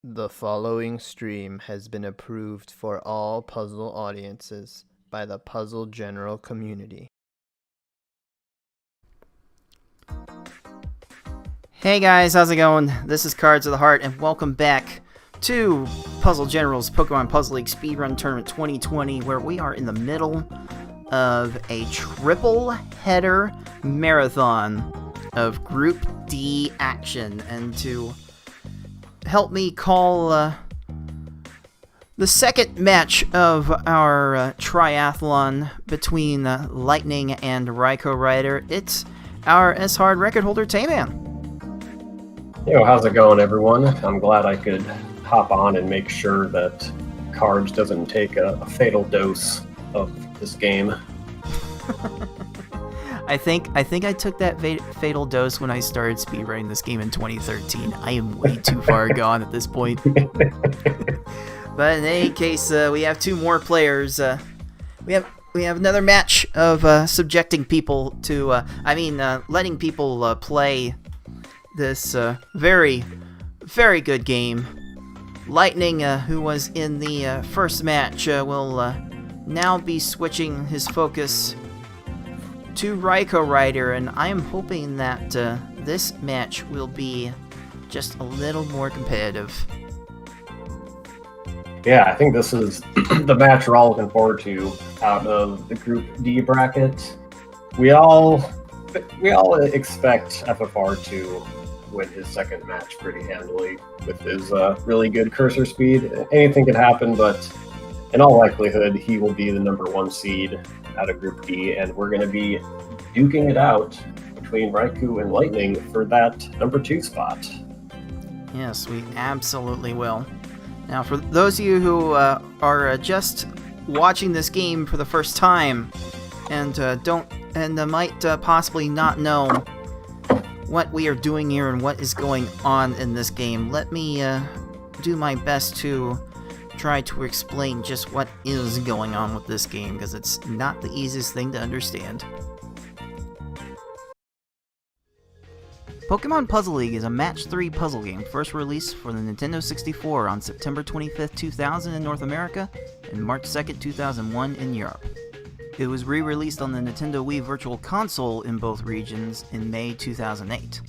The following stream has been approved for all puzzle audiences by the puzzle general community. Hey guys, how's it going? This is Cards of the Heart, and welcome back to Puzzle General's Pokemon Puzzle League Speedrun Tournament 2020, where we are in the middle of a triple header marathon of Group D action. And to help me call the second match of our triathlon between Litenang and raikourider, it's our S-Hard record holder, Tayman. Yo, how's it going, everyone? I'm glad I could hop on and make sure that Cards doesn't take a fatal dose of this game. I think I took that fatal dose when I started speedrunning this game in 2013. I am way too far gone at this point. But in any case, we have two more players. We have another match of subjecting people to, letting people play this very, very good game. Litenang, who was in the first match, will now be switching his focus to raikourider, and I am hoping that this match will be just a little more competitive. Yeah, I think this is the match we're all looking forward to out of the Group D bracket. We all expect FFR to win his second match pretty handily with his really good cursor speed. Anything can happen, but in all likelihood, he will be the number one seed out of Group D, and we're going to be duking it out between Raikou and Litenang for that number 2 spot. Yes, we absolutely will. Now, for those of you who are just watching this game for the first time and might possibly not know what we are doing here and what is going on in this game, let me do my best to try to explain just what is going on with this game, because it's not the easiest thing to understand. Pokemon Puzzle League is a Match 3 puzzle game first released for the Nintendo 64 on September 25th, 2000 in North America and March 2nd, 2001 in Europe. It was re-released on the Nintendo Wii Virtual Console in both regions in May 2008.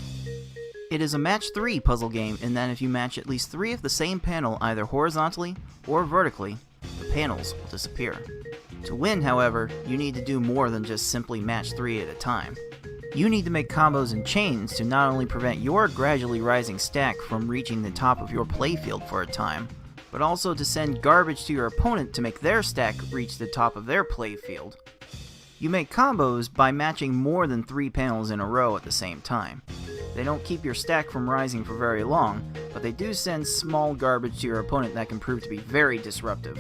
It is a Match 3 puzzle game in that if you match at least 3 of the same panel either horizontally or vertically, the panels will disappear. To win, however, you need to do more than just simply match 3 at a time. You need to make combos and chains to not only prevent your gradually rising stack from reaching the top of your playfield for a time, but also to send garbage to your opponent to make their stack reach the top of their playfield. You make combos by matching more than 3 panels in a row at the same time. They don't keep your stack from rising for very long, but they do send small garbage to your opponent that can prove to be very disruptive.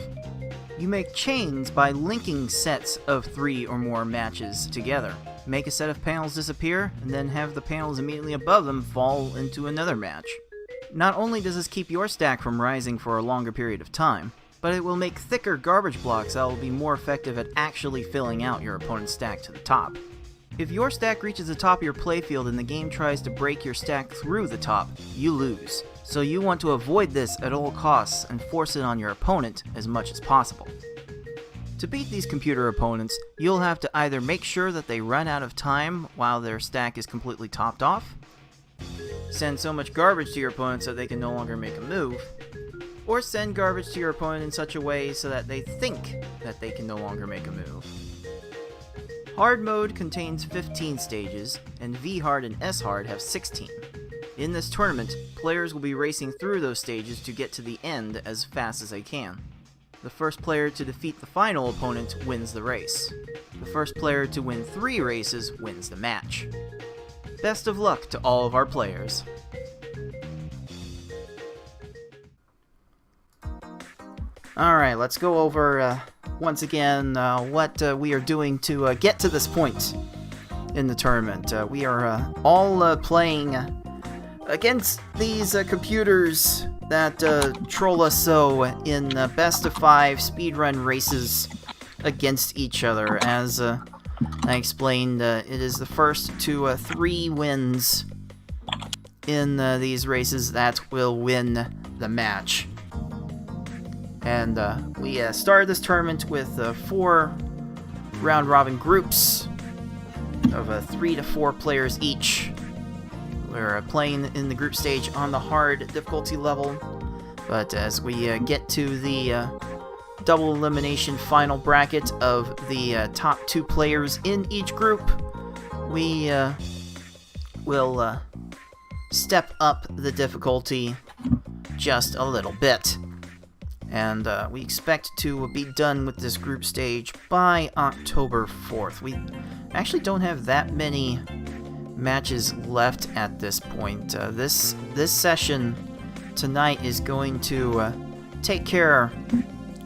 You make chains by linking sets of 3 or more matches together. Make a set of panels disappear, and then have the panels immediately above them fall into another match. Not only does this keep your stack from rising for a longer period of time, but it will make thicker garbage blocks that will be more effective at actually filling out your opponent's stack to the top. If your stack reaches the top of your playfield and the game tries to break your stack through the top, you lose. So you want to avoid this at all costs and force it on your opponent as much as possible. To beat these computer opponents, you'll have to either make sure that they run out of time while their stack is completely topped off, send so much garbage to your opponent so they can no longer make a move, or send garbage to your opponent in such a way so that they think that they can no longer make a move. Hard mode contains 15 stages, and V-Hard and S-Hard have 16. In this tournament, players will be racing through those stages to get to the end as fast as they can. The first player to defeat the final opponent wins the race. The first player to win 3 races wins the match. Best of luck to all of our players. Alright, let's go over once again what we are doing to get to this point in the tournament. We are all playing against these computers that troll us so in best of 5 speedrun races against each other. As I explained, it is the first to 3 wins in these races that will win the match. And we started this tournament with 4 round-robin groups of 3 to 4 players each. We're playing in the group stage on the hard difficulty level, but as we get to the double elimination final bracket of the top 2 players in each group, we will step up the difficulty just a little bit. And we expect to be done with this group stage by October 4th. We actually don't have that many matches left at this point. This session tonight is going to take care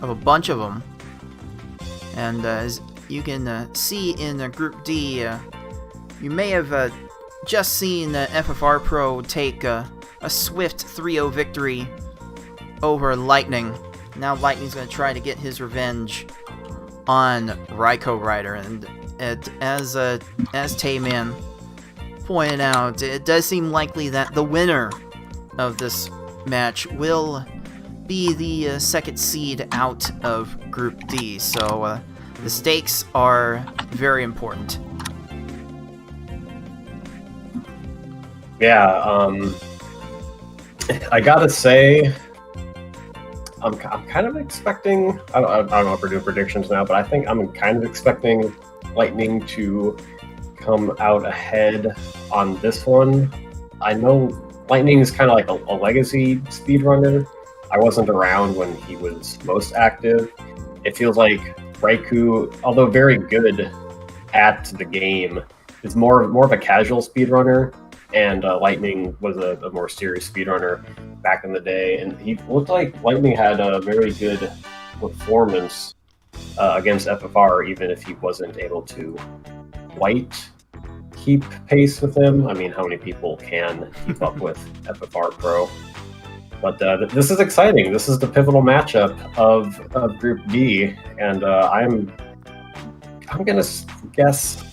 of a bunch of them. And as you can see in Group D, you may have just seen FFRPro take a swift 3-0 victory over Litenang. Now Litenang's going to try to get his revenge on raikourider, and as Tayman pointed out, it does seem likely that the winner of this match will be the second seed out of Group D, so the stakes are very important. Yeah, I gotta say, I'm kind of expecting, I don't know if we're doing predictions now, but I think I'm kind of expecting Litenang to come out ahead on this one. I know Litenang is kind of like a legacy speedrunner. I wasn't around when he was most active. It feels like Raikou, although very good at the game, is more of a casual speedrunner, and Litenang was a more serious speedrunner back in the day, and he looked like Litenang had a very good performance against FFR, even if he wasn't able to quite keep pace with him. I mean, how many people can keep up with FFRPro? But this is exciting. This is the pivotal matchup of Group D, and I'm gonna guess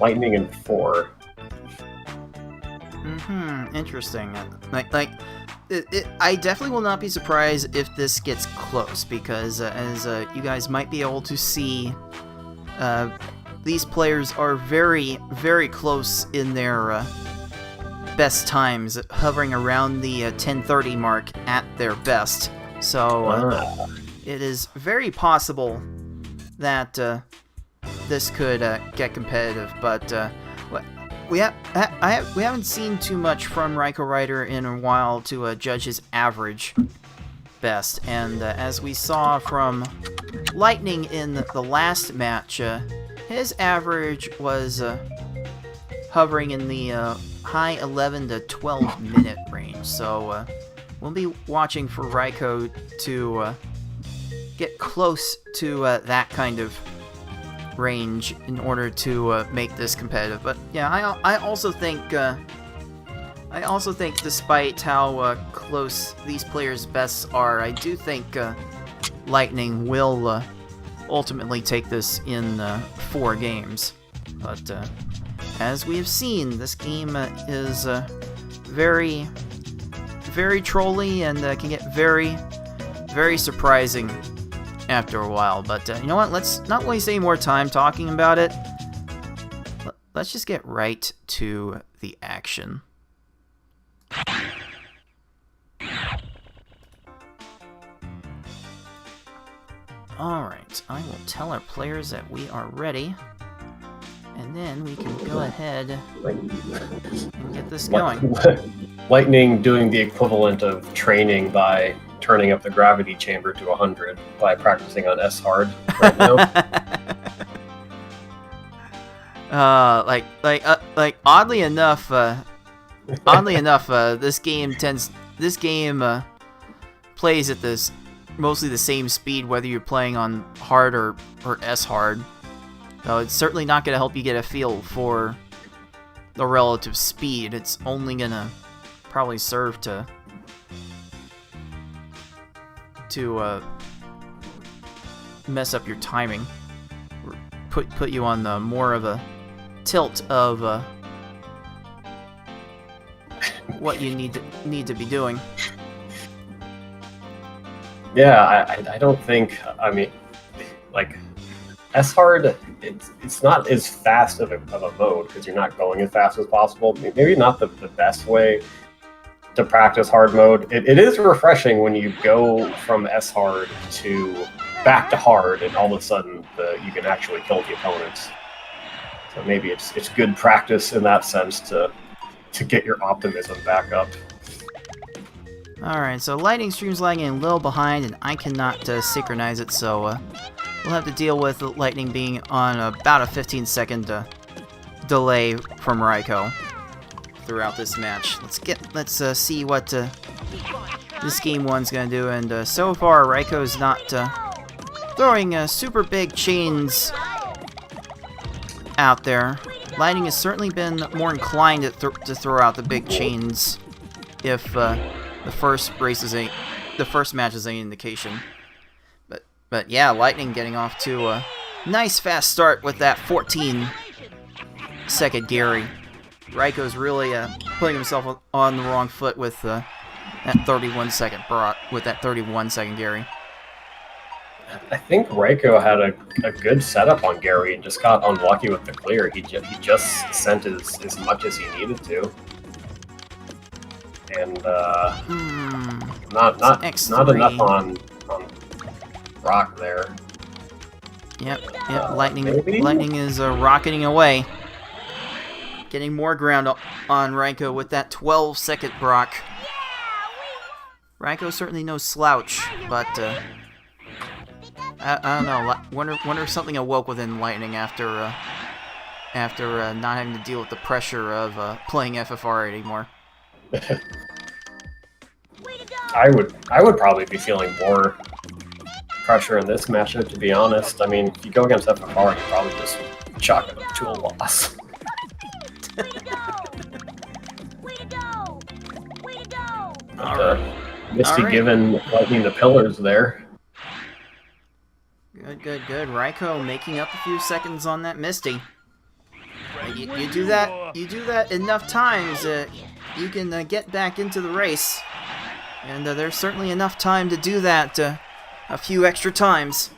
Litenang in 4. Interesting. I definitely will not be surprised if this gets close, because as you guys might be able to see, these players are very, very close in their best times, hovering around the 10:30 mark at their best. So it is very possible that this could get competitive, but we haven't seen too much from raikourider in a while to judge his average best, and as we saw from Litenang in the last match, his average was hovering in the high 11 to 12 minute range, so we'll be watching for Raikou to get close to that kind of range in order to make this competitive. But yeah, I also think despite how close these players' bests are, I do think Litenang will ultimately take this in 4 games. But as we have seen, this game is very, very trolly and can get very, very surprising after a while. But you know what? Let's not waste any more time talking about it. Let's just get right to the action. Alright, I will tell our players that we are ready, and then we can go ahead and get this going. Litenang doing the equivalent of training by turning up the gravity chamber to 100 by practicing on S hard right now. Oddly enough, this game plays at this mostly the same speed whether you're playing on hard or S hard. So it's certainly not going to help you get a feel for the relative speed. It's only going to probably serve to mess up your timing, or put you on the more of a tilt of what you need to be doing. Yeah, I don't think. I mean, like S hard, it's not as fast of a mode because you're not going as fast as possible. Maybe not the best way to practice hard mode. It is refreshing when you go from S hard to back to hard, and all of a sudden you can actually kill the opponents. So maybe it's good practice in that sense to get your optimism back up. Alright, so Lightning Stream's lagging a little behind, and I cannot synchronize it, so we'll have to deal with Lightning being on about a 15-second delay from Raiko throughout this match. Let's see what this game one's gonna do, and so far Raiko's not throwing super big chains out there. Lightning has certainly been more inclined to throw out the big chains if the first match is any indication. But yeah, Lightning getting off to a nice fast start with that 14-second Gary. Raiko's really putting himself on the wrong foot with that 31-second Gary. I think Raiko had a good setup on Gary and just got unlucky with the clear. He just sent as much as he needed to, and not enough on Rock there. Yep. Lightning is rocketing away, getting more ground on Raiko with that 12-second Brock. Raiko certainly no slouch, but I don't know. Wonder if something awoke within Lightning after not having to deal with the pressure of playing FFR anymore. I would probably be feeling more pressure in this matchup, to be honest. I mean, if you go against FFR, you probably just chalk it up to a loss. Misty giving Lightning the pillars there. Good. Raiko making up a few seconds on that Misty. You do that enough times, you can get back into the race. And there's certainly enough time to do that a few extra times.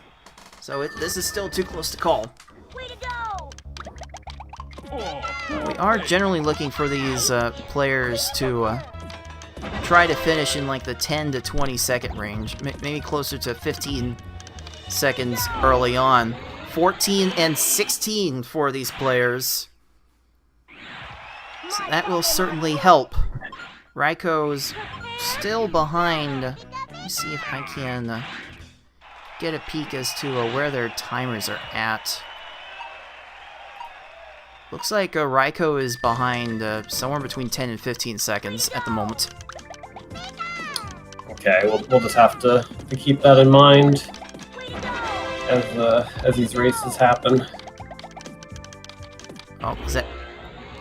So this is still too close to call. We are generally looking for these players to try to finish in like the 10 to 20 second range, maybe closer to 15 seconds early on. 14 and 16 for these players. So that will certainly help. Raiko's still behind. Let me see if I can get a peek as to where their timers are at. Looks like Raiko is behind somewhere between 10 and 15 seconds at the moment. Okay, we'll just have to keep that in mind as these races happen.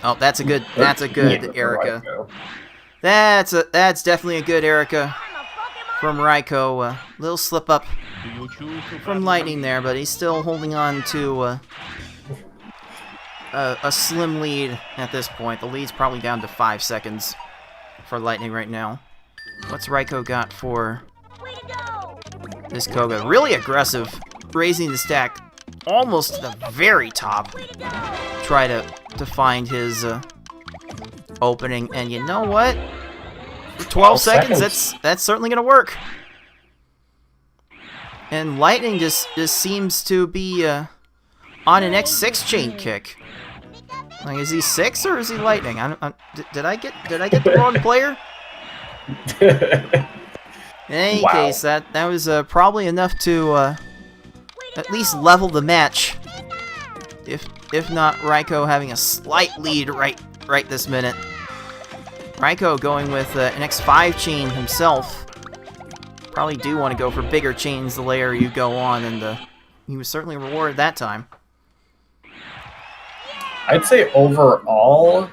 Oh, that's a good Erica. That's definitely a good Erica from Raiko. Little slip up from Lightning there, but he's still holding on to a slim lead at this point. The lead's probably down to 5 seconds for Lightning right now. What's Raiko got for this Koga? Really aggressive, raising the stack almost to the very top. Try to find his opening, and you know what? For 12 seconds, that's certainly gonna work. And Lightning just seems to be on an X6 chain kick. Like, is he 6 or is he Lightning? Did I get the wrong player? In any case, that was probably enough to at least level the match. If not Raiko having a slight lead right this minute. Raiko going with an X5 chain himself. Probably do want to go for bigger chains the later you go on, and he was certainly rewarded that time. I'd say overall,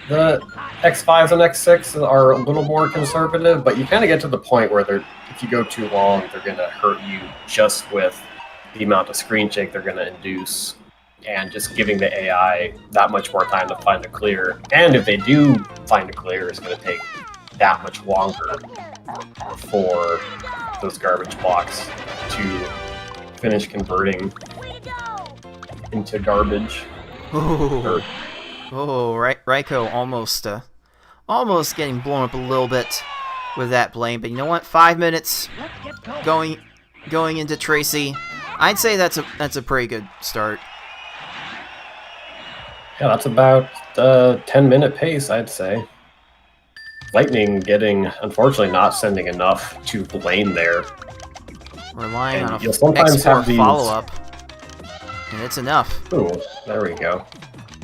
the X5s and X6s are a little more conservative, but you kind of get to the point where if you go too long, they're going to hurt you just with the amount of screen shake they're going to induce, and just giving the AI that much more time to find a clear. And if they do find a clear, it's going to take that much longer for those garbage blocks to finish converting into garbage. Oh, Raiko almost getting blown up a little bit with that blame, but you know what? 5 minutes going into Tracy. I'd say that's a pretty good start. Yeah, that's about 10-minute pace, I'd say. Lightning unfortunately not sending enough to Blaine there. Relying on a X4 follow-up, and it's enough. Ooh, there we go.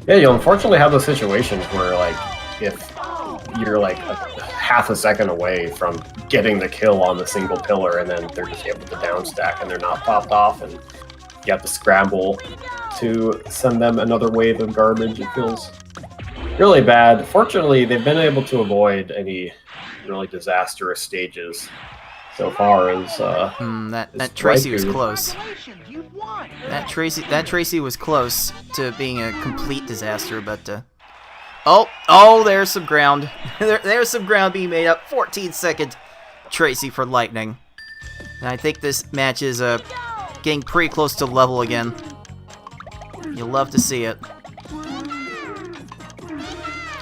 Yeah, you'll unfortunately have those situations where, like, if you're like half a second away from getting the kill on the single pillar, and then they're just able to downstack and they're not popped off, and you have to scramble to send them another wave of garbage. It feels really bad. Fortunately, they've been able to avoid any really disastrous stages so far. As that Tracy was close. That Tracy was close to being a complete disaster, but oh, there's some ground. There's some ground being made up. 14-second Tracy for Lightning. And I think this match is getting pretty close to level again. You'll love to see it.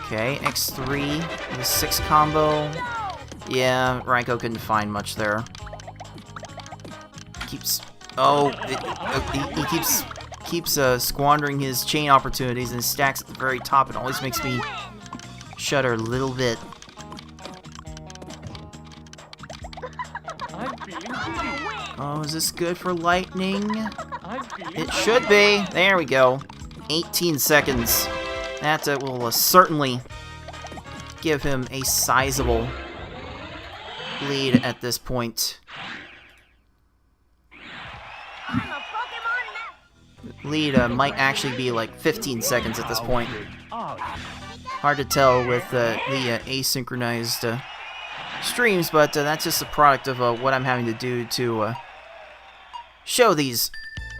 Okay, X3 with a 6 combo. Yeah, Raiko couldn't find much there. He keeps squandering his chain opportunities and stacks at the very top. It always makes me shudder a little bit. Oh, is this good for Lightning? It should be. There we go. 18 seconds. That will certainly give him a sizable lead at this point. Lead might actually be like 15 seconds at this point. Hard to tell with the asynchronized streams, but that's just a product of what I'm having to do to show these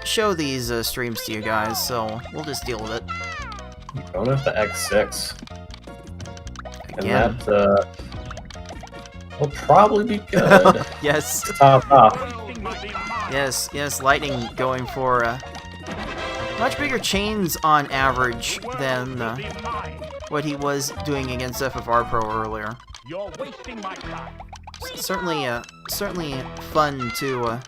streams to you guys. So we'll just deal with it. Going with the X6. Again. And that will probably be good. Yes. Top off. Yes, Lightning going for much bigger chains on average than what he was doing against FFRPro earlier. You're wasting my time. Certainly fun to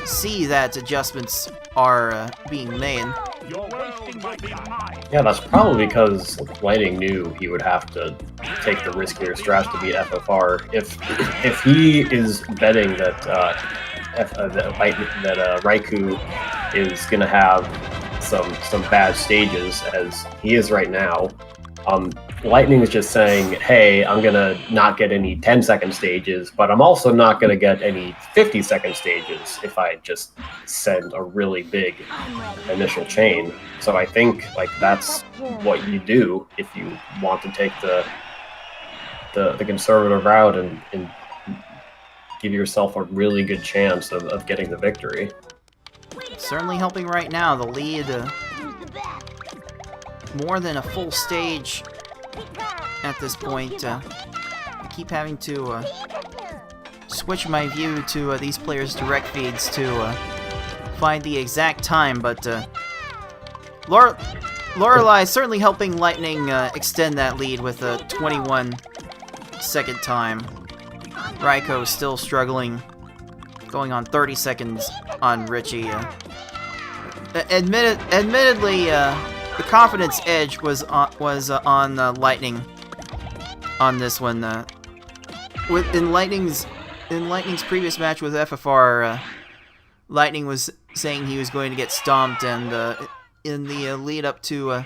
see that adjustments are being made. You're wasting my time. Yeah, that's probably because Lightning knew he would have to take the riskier strat to beat FFR. If he is betting that Raikou is gonna have some bad stages, as he is right now, Lightning is just saying, hey, I'm gonna not get any 10-second stages, but I'm also not gonna get any 50-second stages if I just send a really big initial chain. So I think like that's what you do if you want to take the conservative route and give yourself a really good chance of getting the victory. Certainly helping right now. The lead more than a full stage at this point. I keep having to switch my view to these players' direct feeds to find the exact time, but Lorelei certainly helping Lightning extend that lead with a 21-second time. Raiko still struggling, going on 30 seconds on Richie. Admittedly, the confidence edge was on Lightning on this one. In Lightning's previous match with FFR, Lightning was saying he was going to get stomped, and in the lead up to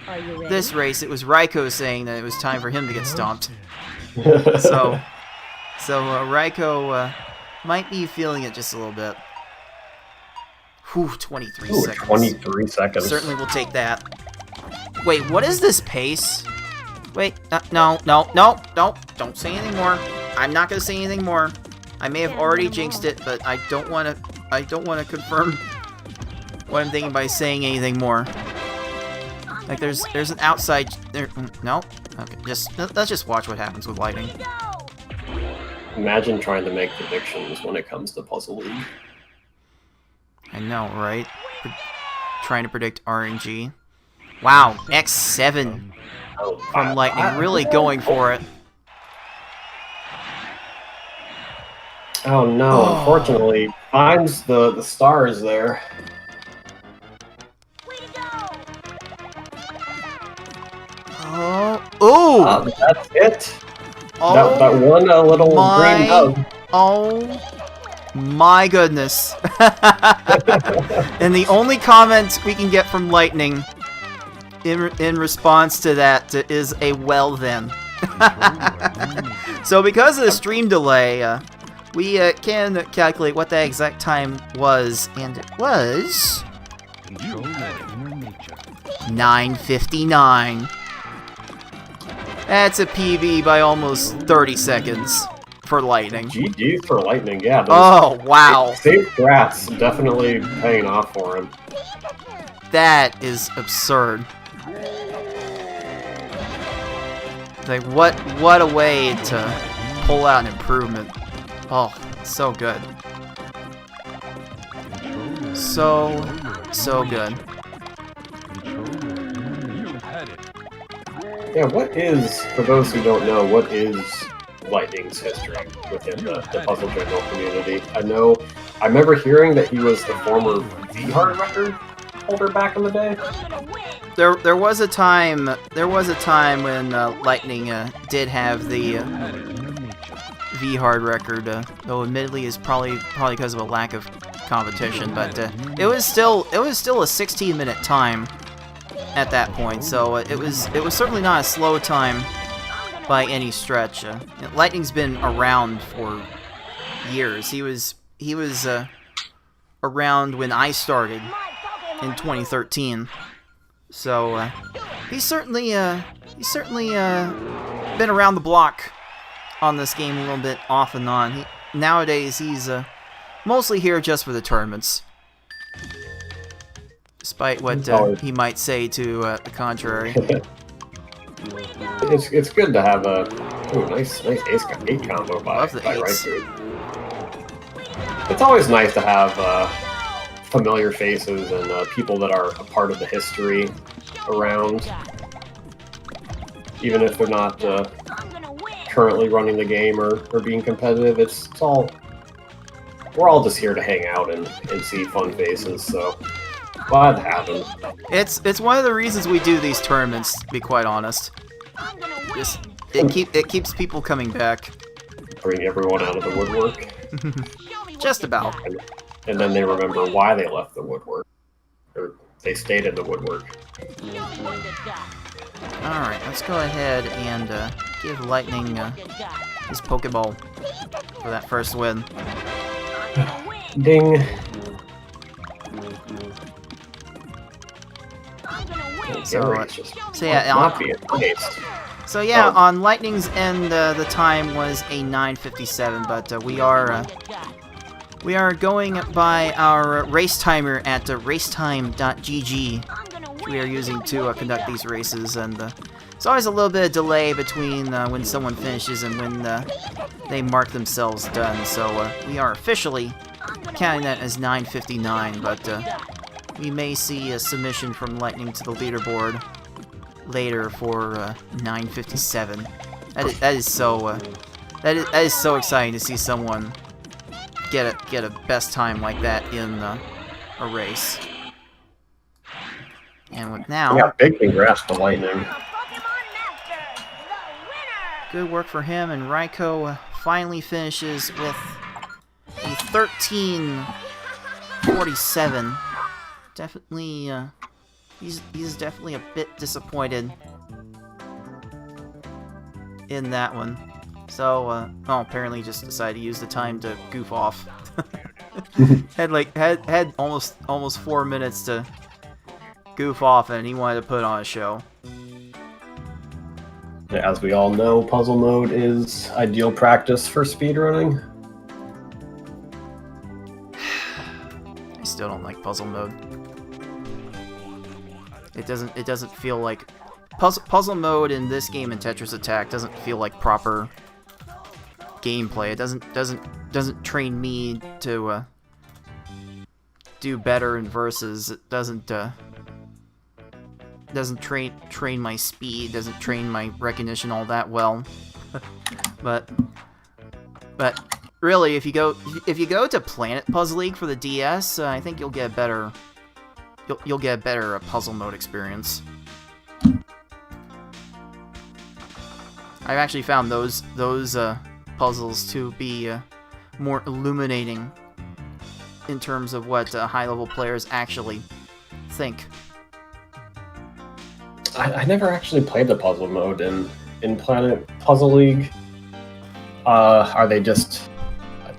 this race, it was Raiko saying that it was time for him to get stomped. So Raiko might be feeling it just a little bit. Whew, 23 seconds. 23 seconds. Certainly will take that. Wait, what is this pace? Wait, no, don't say anything more. I'm not gonna say anything more. I may have already jinxed it, but I don't wanna confirm what I'm thinking by saying anything more. Like there's an outside there. No? Okay, let's just watch what happens with Lightning. Imagine trying to make predictions when it comes to Puzzle League. I know, right? Trying to predict RNG. Wow, X7 from Lightning, really going for it. Oh no, unfortunately, finds the stars there. Oh, that's it. oh, that one little green hug. Oh my goodness. And the only comment we can get from Lightning in response to that is a well then. So because of the stream delay, we can calculate what that exact time was, and it was 9:59. That's a PB by almost 30 seconds for Lightning. GG for Lightning, yeah. Oh, wow. Safe drafts definitely paying off for him. That is absurd. Like, what a way to pull out an improvement. Oh, so good. So good. Yeah, what is, for those who don't know, what is Lightning's history within the Puzzle General community? I remember hearing that he was the former V-Hard record holder back in the day. There was a time when Lightning did have the V-Hard record, though admittedly is probably because of a lack of competition, but it was still a 16-minute time at that point, so it was certainly not a slow time by any stretch. Lightning's been around for years. He was around when I started in 2013, so he's certainly been around the block on this game a little bit off and on. Nowadays he's mostly here just for the tournaments, despite what he might say to the contrary. It's good to have a nice ace 8 combo by Raikou. It's always nice to have familiar faces and people that are a part of the history around, even if they're not currently running the game or being competitive. We're all just here to hang out and see fun faces, so glad to have them. It's one of the reasons we do these tournaments, to be quite honest. It keeps people coming back. Bring everyone out of the woodwork. Just about. And then they remember why they left the woodwork. Or they stayed in the woodwork. Alright, let's go ahead and give Lightning his Pokeball for that first win. Ding. So yeah, on Lightning's end, the time was a 9:57, but we are going by our race timer at racetime.gg, which we are using to conduct these races, and there's always a little bit of delay between when someone finishes and when they mark themselves done. So we are officially counting that as 9:59, but we may see a submission from Lightning to the leaderboard later for 9:57. That is so exciting to see someone get a best time like that in a race. And with now, yeah, big congrats to Lightning. Good work for him, and Raikou finally finishes with a 13:47. Definitely, he's definitely a bit disappointed in that one. So, apparently just decided to use the time to goof off. had almost 4 minutes to goof off, and he wanted to put on a show. As we all know, puzzle mode is ideal practice for speedrunning. I still don't like puzzle mode. It doesn't feel like puzzle mode in this game in Tetris Attack doesn't feel like proper gameplay. It doesn't train me to do better in versus. It doesn't train my speed. Doesn't train my recognition all that well. but really, if you go to Planet Puzzle League for the DS, I think you'll get better. You'll get a better puzzle mode experience. I've actually found those puzzles to be more illuminating in terms of what high-level players actually think. I never actually played the puzzle mode in Planet Puzzle League. Are they just?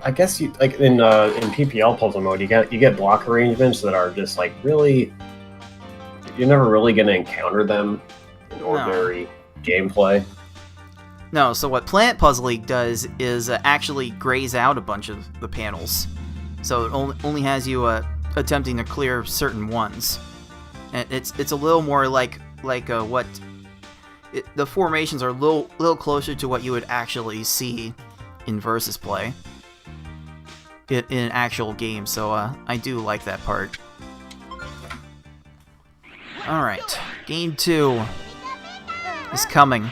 I guess you like in PPL puzzle mode, you get block arrangements that are just like really. You're never really going to encounter them in ordinary gameplay. No, so what Planet Puzzle League does is actually grays out a bunch of the panels. So it only has you attempting to clear certain ones. And it's a little more like the formations are a little closer to what you would actually see in versus play in an actual game. So I do like that part. Alright, game 2 is coming.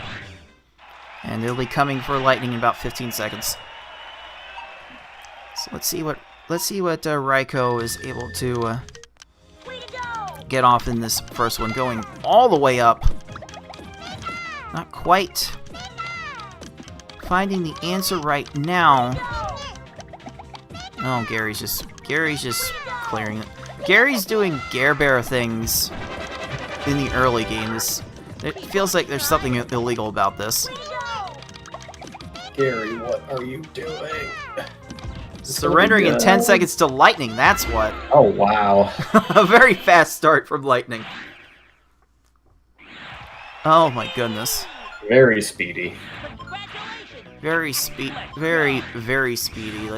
And it'll be coming for Lightning in about 15 seconds. So let's see what Raiko is able to get off in this first one, going all the way up. Not quite finding the answer right now. Oh, Gary's just clearing it. Gary's doing Gare Bear things in the early games. It feels like there's something illegal about this. Gary, what are you doing? Surrendering in 10 seconds to Lightning, that's what. Oh, wow. A very fast start from Lightning. Oh my goodness. Very speedy. Very very speedy.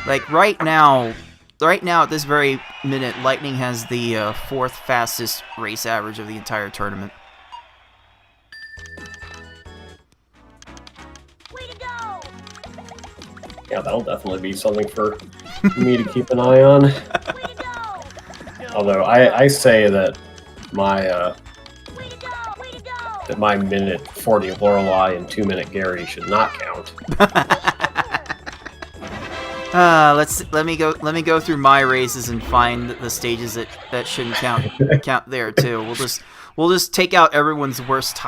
Like right now at this very minute, Lightning has the 4th fastest race average of the entire tournament. Yeah, that'll definitely be something for me to keep an eye on. Although I say that my minute 40 Lorelei and 2-minute Gary should not count. Let me go through my races and find the stages that shouldn't count there too. We'll just take out everyone's worst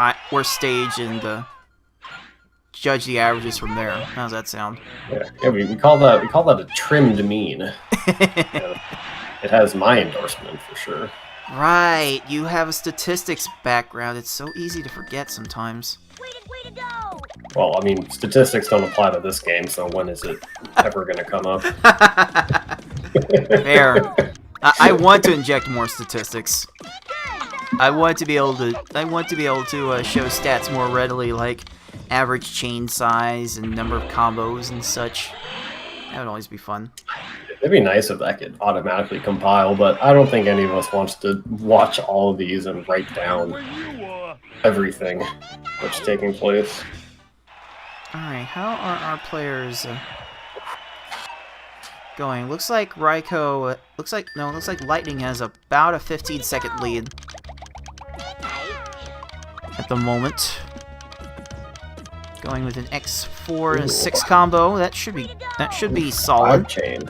stage and judge the averages from there. How's that sound? Yeah, we call that a trimmed mean. It has my endorsement for sure. Right, you have a statistics background. It's so easy to forget sometimes. Way to go! Well, I mean, statistics don't apply to this game, so when is it ever going to come up? Fair. I want to inject more statistics. I want to be able to show stats more readily, like average chain size and number of combos and such. That would always be fun. It'd be nice if that could automatically compile, but I don't think any of us wants to watch all of these and write down everything that's taking place. Alright, how are our players going? Looks like Raiko... looks like Lightning has about a 15-second lead at the moment. Going with an X4 and a 6 combo. That should be solid. Chain.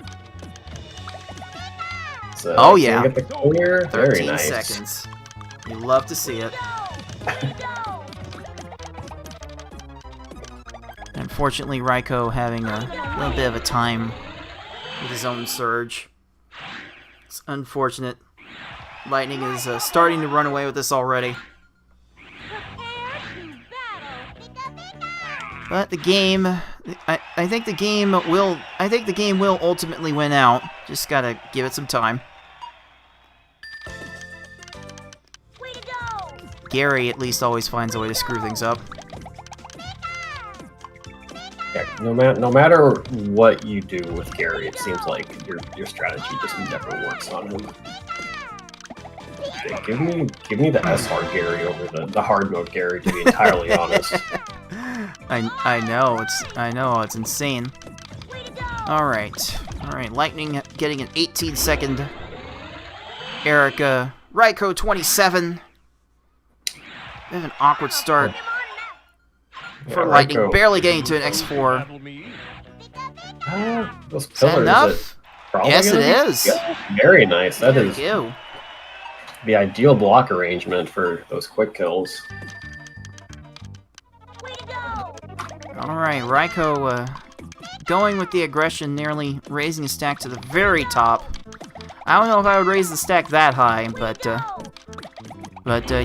So, oh yeah. Get the clear. 13 Very nice. seconds. You love to see it. Unfortunately, Raiko having a little bit of a time with his own surge. It's unfortunate. Lightning is starting to run away with this already. But the game, I think the game will ultimately win out. Just gotta give it some time. Gary at least always finds a way to screw things up. Yeah, no matter what you do with Gary, it seems like your strategy just never works on him. Give me the S hard Gary over the hard mode Gary, to be entirely honest. I know it's insane. All right, Lightning getting an 18-second. Erica, Raiko 27. We have an awkward start for Lightning, Raiko. barely getting to an X4. Those Is that pillars, enough? probably Yes, gonna it be is. good. Very nice. That There is you go. the ideal block arrangement for those quick kills. All right, Raiko going with the aggression, nearly raising the stack to the very top. I don't know if I would raise the stack that high, but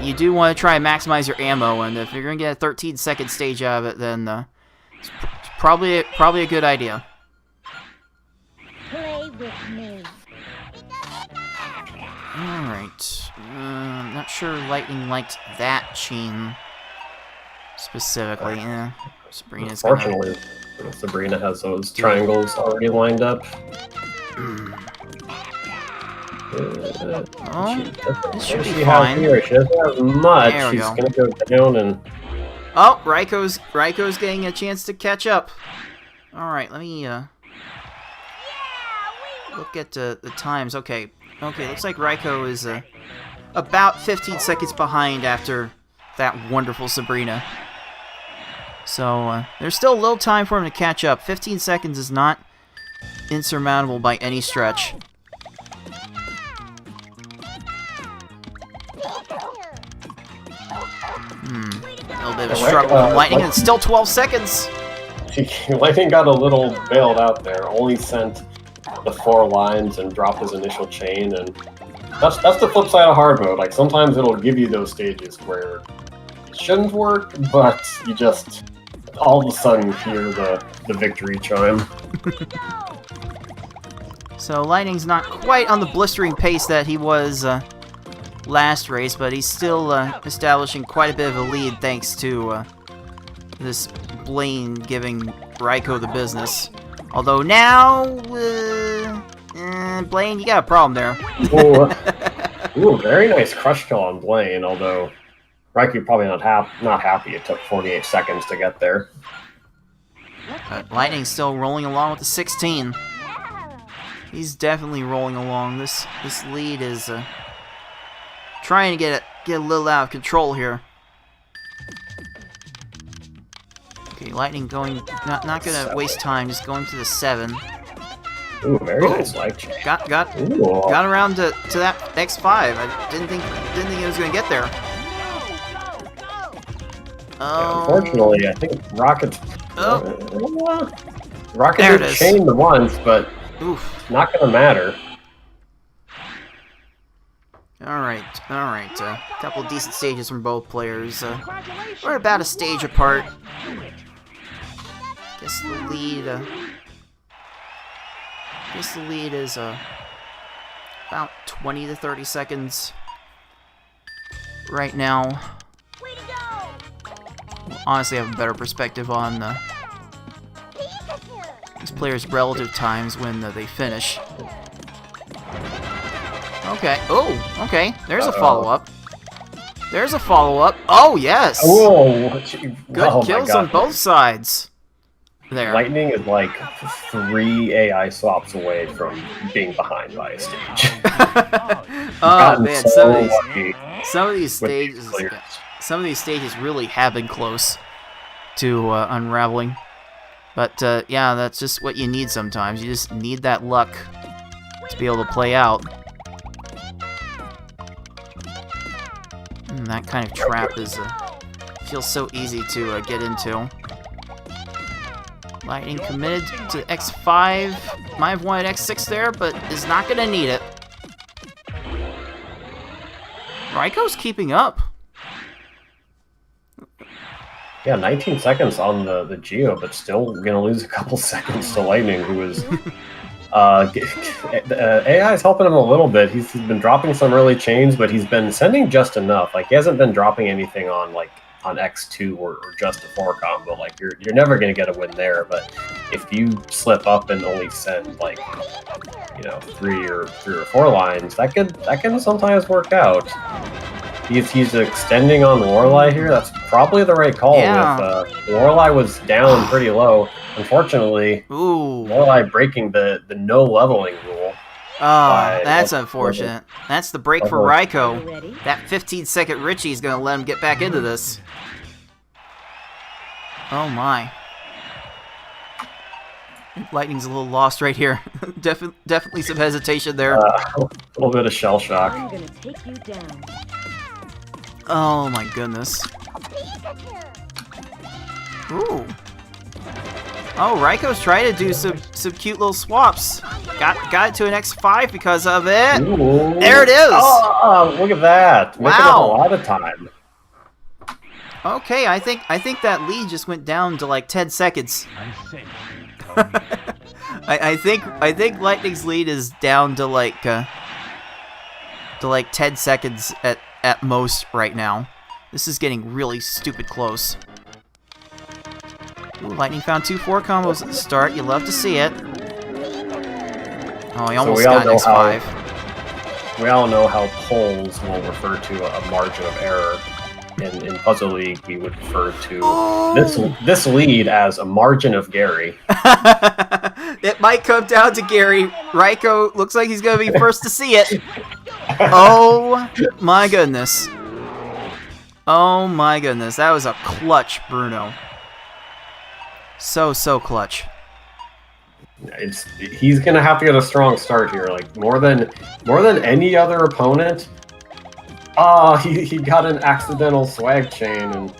you do want to try and maximize your ammo, and if you're gonna get a 13-second stage out of it, then it's probably a good idea. Play with me. All right, I'm not sure Lightning liked that chain specifically. Sabrina's gonna. Fortunately, Sabrina has those triangles already lined up. Oh, this should be She fine. has here. She doesn't have much. There we She's go. gonna go down and Oh, Raiko's getting a chance to catch up. All right, let me look at the times. Okay, looks like Raiko is about 15 seconds behind after that wonderful Sabrina. So there's still a little time for him to catch up. 15 seconds is not insurmountable by any stretch. A little bit of a struggle with Lightning, and it's still 12 seconds. Lightning got a little bailed out there. Only sent the 4 lines and dropped his initial chain, and that's the flip side of hard mode. Like sometimes it'll give you those stages where it shouldn't work, but you just all of a sudden hear the victory chime. So Lightning's not quite on the blistering pace that he was last race, but he's still establishing quite a bit of a lead thanks to this Blaine giving Raiko the business. Although now, Blaine, you got a problem there. Ooh, very nice crush kill on Blaine, although Raiko probably not happy it took 48 seconds to get there. Lightning's still rolling along with the 16. He's definitely rolling along. This lead is trying to get a little out of control here. Okay, Lightning going not gonna waste time, just going to the 7. Ooh, very nice life chain. Got Ooh. around to that X5. I didn't think it was gonna get there. Yeah, unfortunately, I think Rocket's Rocket There it did is. chain the once, but Oof. not gonna matter. All right. A couple of decent stages from both players. We're about a stage apart. Guess the lead is about 20 to 30 seconds right now. Honestly, I have a better perspective on these players' relative times when they finish. Okay. Oh, okay. There's a follow-up. Oh, yes! Whoa! Good kills on both sides. There. Lightning is like 3 AI swaps away from being behind by a stage. Oh man, lucky some of these with these stages, players. some of these stages really have been close to unraveling. But yeah, that's just what you need sometimes. You just need that luck to be able to play out. And that kind of trap is feels so easy to get into. Lightning committed to X5. Might have wanted X6 there, but is not going to need it. Raiko's keeping up. Yeah, 19 seconds on the Geo, but still gonna lose a couple seconds to Lightning, who is AI is helping him a little bit. He's been dropping some early chains, but he's been sending just enough. Like he hasn't been dropping anything on X2 or just a 4 combo. Like you're never gonna get a win there. But if you slip up and only send like 3 or 4 lines, that can sometimes work out. He's extending on Lorelei here. That's probably the right call. Yeah. With Lorelei was down pretty low. Unfortunately, Ooh. Lorelei breaking the no leveling rule. Oh, that's unfortunate. That's the break for Raiko. Ready? That 15-second Richie is going to let him get back into this. Oh my. Lightning's a little lost right here. Definitely some hesitation there. A little bit of shell shock. I'm gonna take you down. Oh my goodness. Ooh. Oh, Raiko's trying to do some cute little swaps. Got it to an X5 because of it. Ooh. There it is. Oh, look at that! Making up a lot of time. Okay, I think that lead just went down to like 10 seconds. I say, I think Lightning's lead is down to like 10 seconds at most right now. This is getting really stupid close. Ooh, Lightning found 2 4 combos at the start. You love to see it. Oh, he almost got an X5. We all know how polls will refer to a margin of error. In Puzzle League, we would refer to this lead as a margin of Gary. It might come down to Gary. Raiko looks like he's going to be first to see it. Oh my goodness. Oh my goodness. That was a clutch, Bruno. So clutch. He's gonna have to get a strong start here, like more than any other opponent. He got an accidental swag chain, and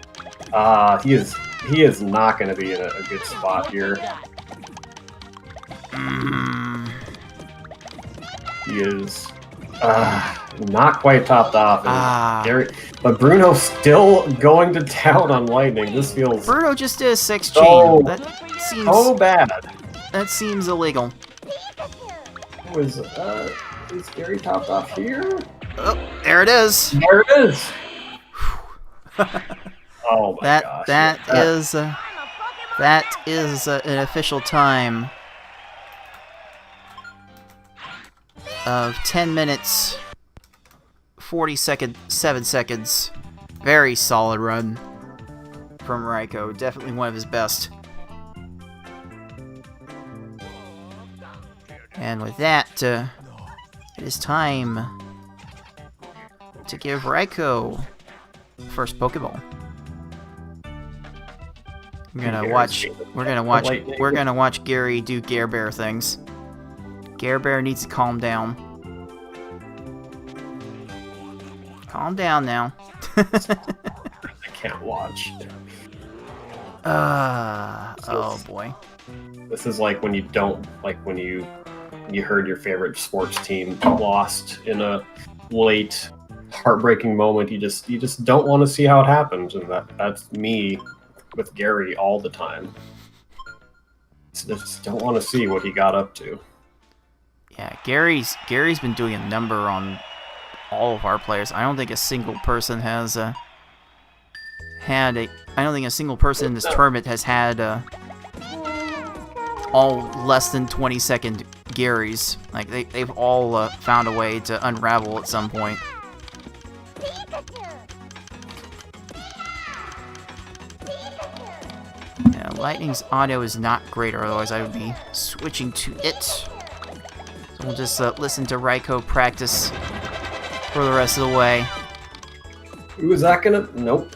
he is not gonna be in a good spot here. He is not quite topped off. And but Bruno's still going to town on Lightning. This feels Bruno just did a 6 chain. That seems so bad. That seems illegal. Is Gary topped off here? Oh, there it is. There it is. Oh my gosh. That is an official time of 10 minutes 7 seconds. Very solid run from Raiko. Definitely one of his best. And with that, it is time to give Raiko the first Pokeball. We're gonna watch Gary do Gare Bear things. Gare Bear needs to calm down. Calm down now. I can't watch. Oh boy. This is like when you don't when you heard your favorite sports team lost in a late heartbreaking moment. You just don't want to see how it happens, and that's me with Gary all the time. Just don't want to see what he got up to. Yeah, Gary's been doing a number on all of our players. I don't think a single person has I don't think a single person in this tournament has had all less than 20-second Garys. Like they've all found a way to unravel at some point. Yeah, Lightning's audio is not great, or otherwise I would be switching to it. So we'll just listen to Raiko practice for the rest of the way. Ooh, is that gonna? Nope.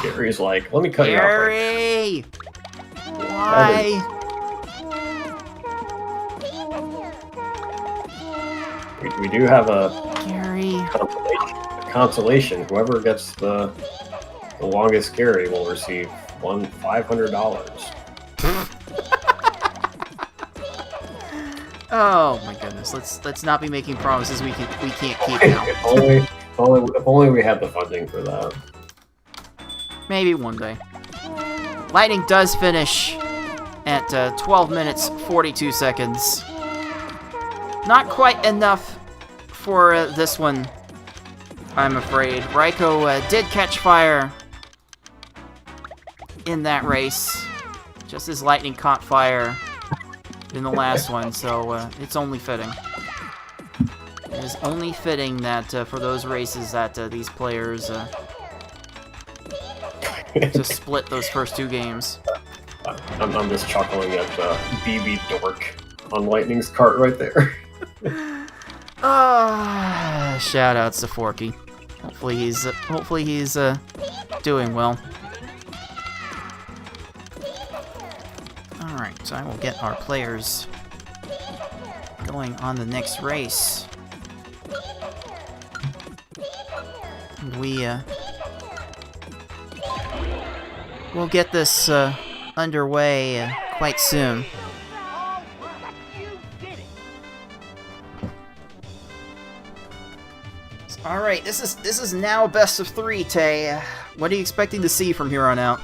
Gary's like, let me cut you off. Gary! Why? We do have a Gary. consolation. Whoever gets the longest Gary will receive $500. Oh my goodness! Let's not be making promises we can't keep now. if only we had the funding for that. Maybe one day. Lightning does finish at 12 minutes 42 seconds. Not quite enough for this one, I'm afraid. Raiko did catch fire in that race, just as Lightning caught fire in the last one, so it's only fitting. It is only fitting that for those races that these players to split those first 2 games. I'm just chuckling at BB Dork on Lightning's cart right there. Shout outs to Forky. Hopefully he's doing well. Alright, so I will get our players going on the next race. And we'll get this underway quite soon. Alright, this is now best of 3, Tay. What are you expecting to see from here on out?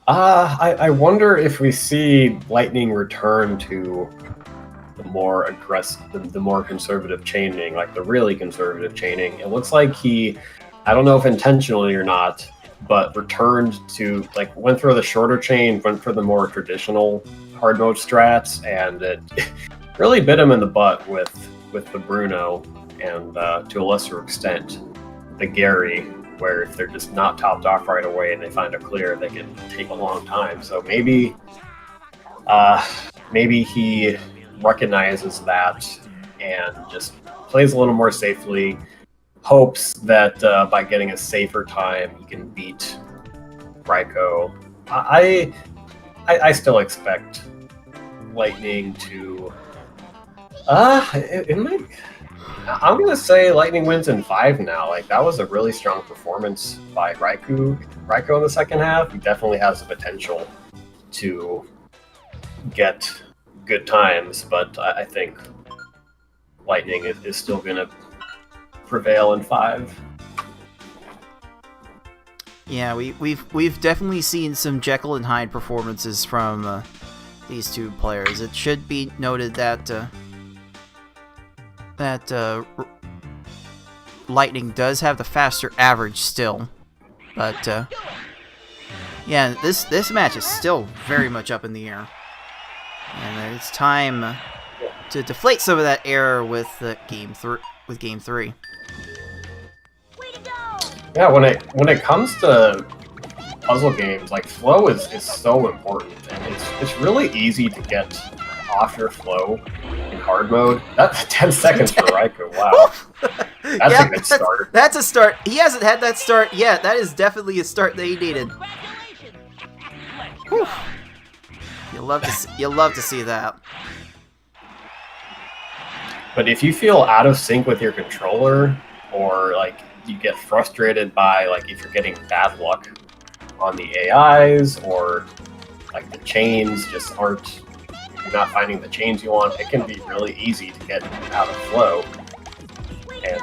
I wonder if we see Lightning return to the more aggressive, the more conservative chaining, like the really conservative chaining. It looks like he, I don't know if intentionally or not, but returned to, like, went for the shorter chain, went for the more traditional hard mode strats, and it really bit him in the butt with the Bruno, and to a lesser extent, the Gary, where if they're just not topped off right away and they find a clear, they can take a long time. So maybe he recognizes that and just plays a little more safely, hopes that by getting a safer time, he can beat Raiko. I still expect Lightning to... I'm gonna say Lightning wins in 5 now. Like, that was a really strong performance by Raiko in the second half. He definitely has the potential to get good times, but I think Lightning is still gonna prevail in 5. Yeah, we've definitely seen some Jekyll and Hyde performances from these 2 players. It should be noted that Lightning does have the faster average still, but yeah, this match is still very much up in the air, and it's time to deflate some of that error with game 3. Yeah, when it comes to puzzle games, like, flow is so important, and it's really easy to get off your flow in hard mode. That's 10 seconds for Raiko. Wow. That's a good start. That's a start. He hasn't had that start yet. That is definitely a start that he needed. Whew. You'll love to see that. But if you feel out of sync with your controller, or like you get frustrated by, like, if you're getting bad luck on the AIs, or like the chains just aren't, you're not finding the chains you want, it can be really easy to get out of flow. And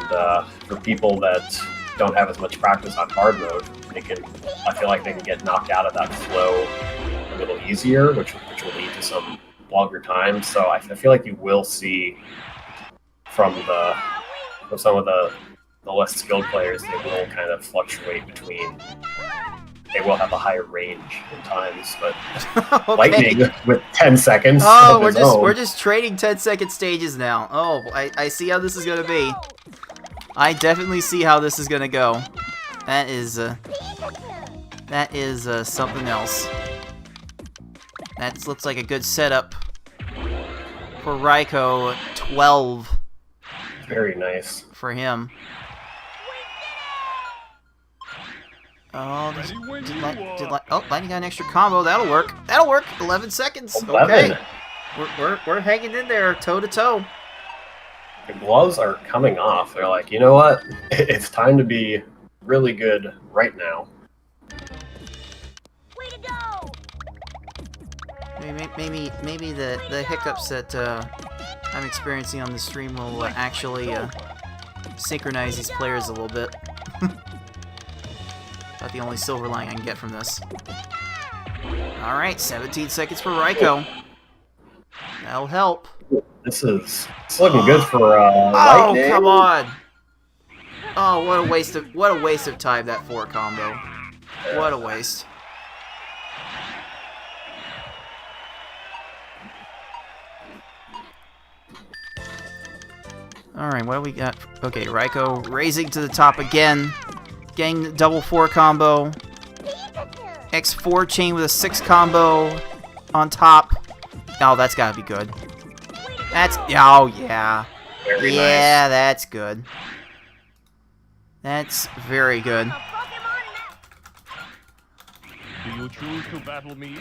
for people that don't have as much practice on hard mode, I feel like they can get knocked out of that flow a little easier, which will lead to some longer times. So I feel like you will see from some of the less skilled players, they will kind of fluctuate between. They will have a higher range in times, but Okay. Lightning with 10 seconds. Oh, we're just trading 10-second stages now. Oh, I see how this is gonna be. I definitely see how this is gonna go. That is something else. That looks like a good setup for Raiko. 12 Very nice. for him. Oh, Lightning got an extra combo. That'll work. 11 seconds. 11. Okay. We're hanging in there, toe to toe. The gloves are coming off. They're like, you know what? It's time to be really good right now. Way to go! Maybe the hiccups that I'm experiencing on the stream will actually synchronize these players a little bit. About the only silver line I can get from this. Alright, 17 seconds for Raiko. That'll help. It's looking good for Oh, Lightning. come on! Oh, what a waste of time, that 4 combo. What a waste. Alright, what do we got? Okay, Raiko raising to the top again. Getting the double 4 combo. X4 chain with a 6 combo on top. Oh, that's gotta be good. That's... Oh, yeah. Very Yeah, nice. that's good. That's very good. Do you choose to battle me?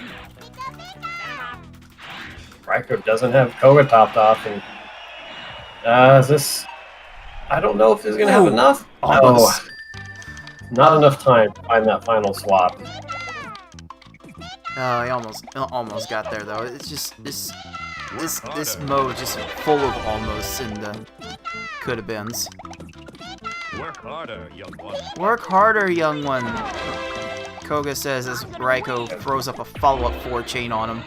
Raiko doesn't have Koga topped off, and is this? I don't know if he's gonna have Ooh, enough. almost. No, not enough time to find that final swap. Oh, he almost got there though. It's just this mode just full of almosts and could have beens. Work harder, young one. Work harder, young one. Koga says as Raiko throws up a follow-up 4 chain on him.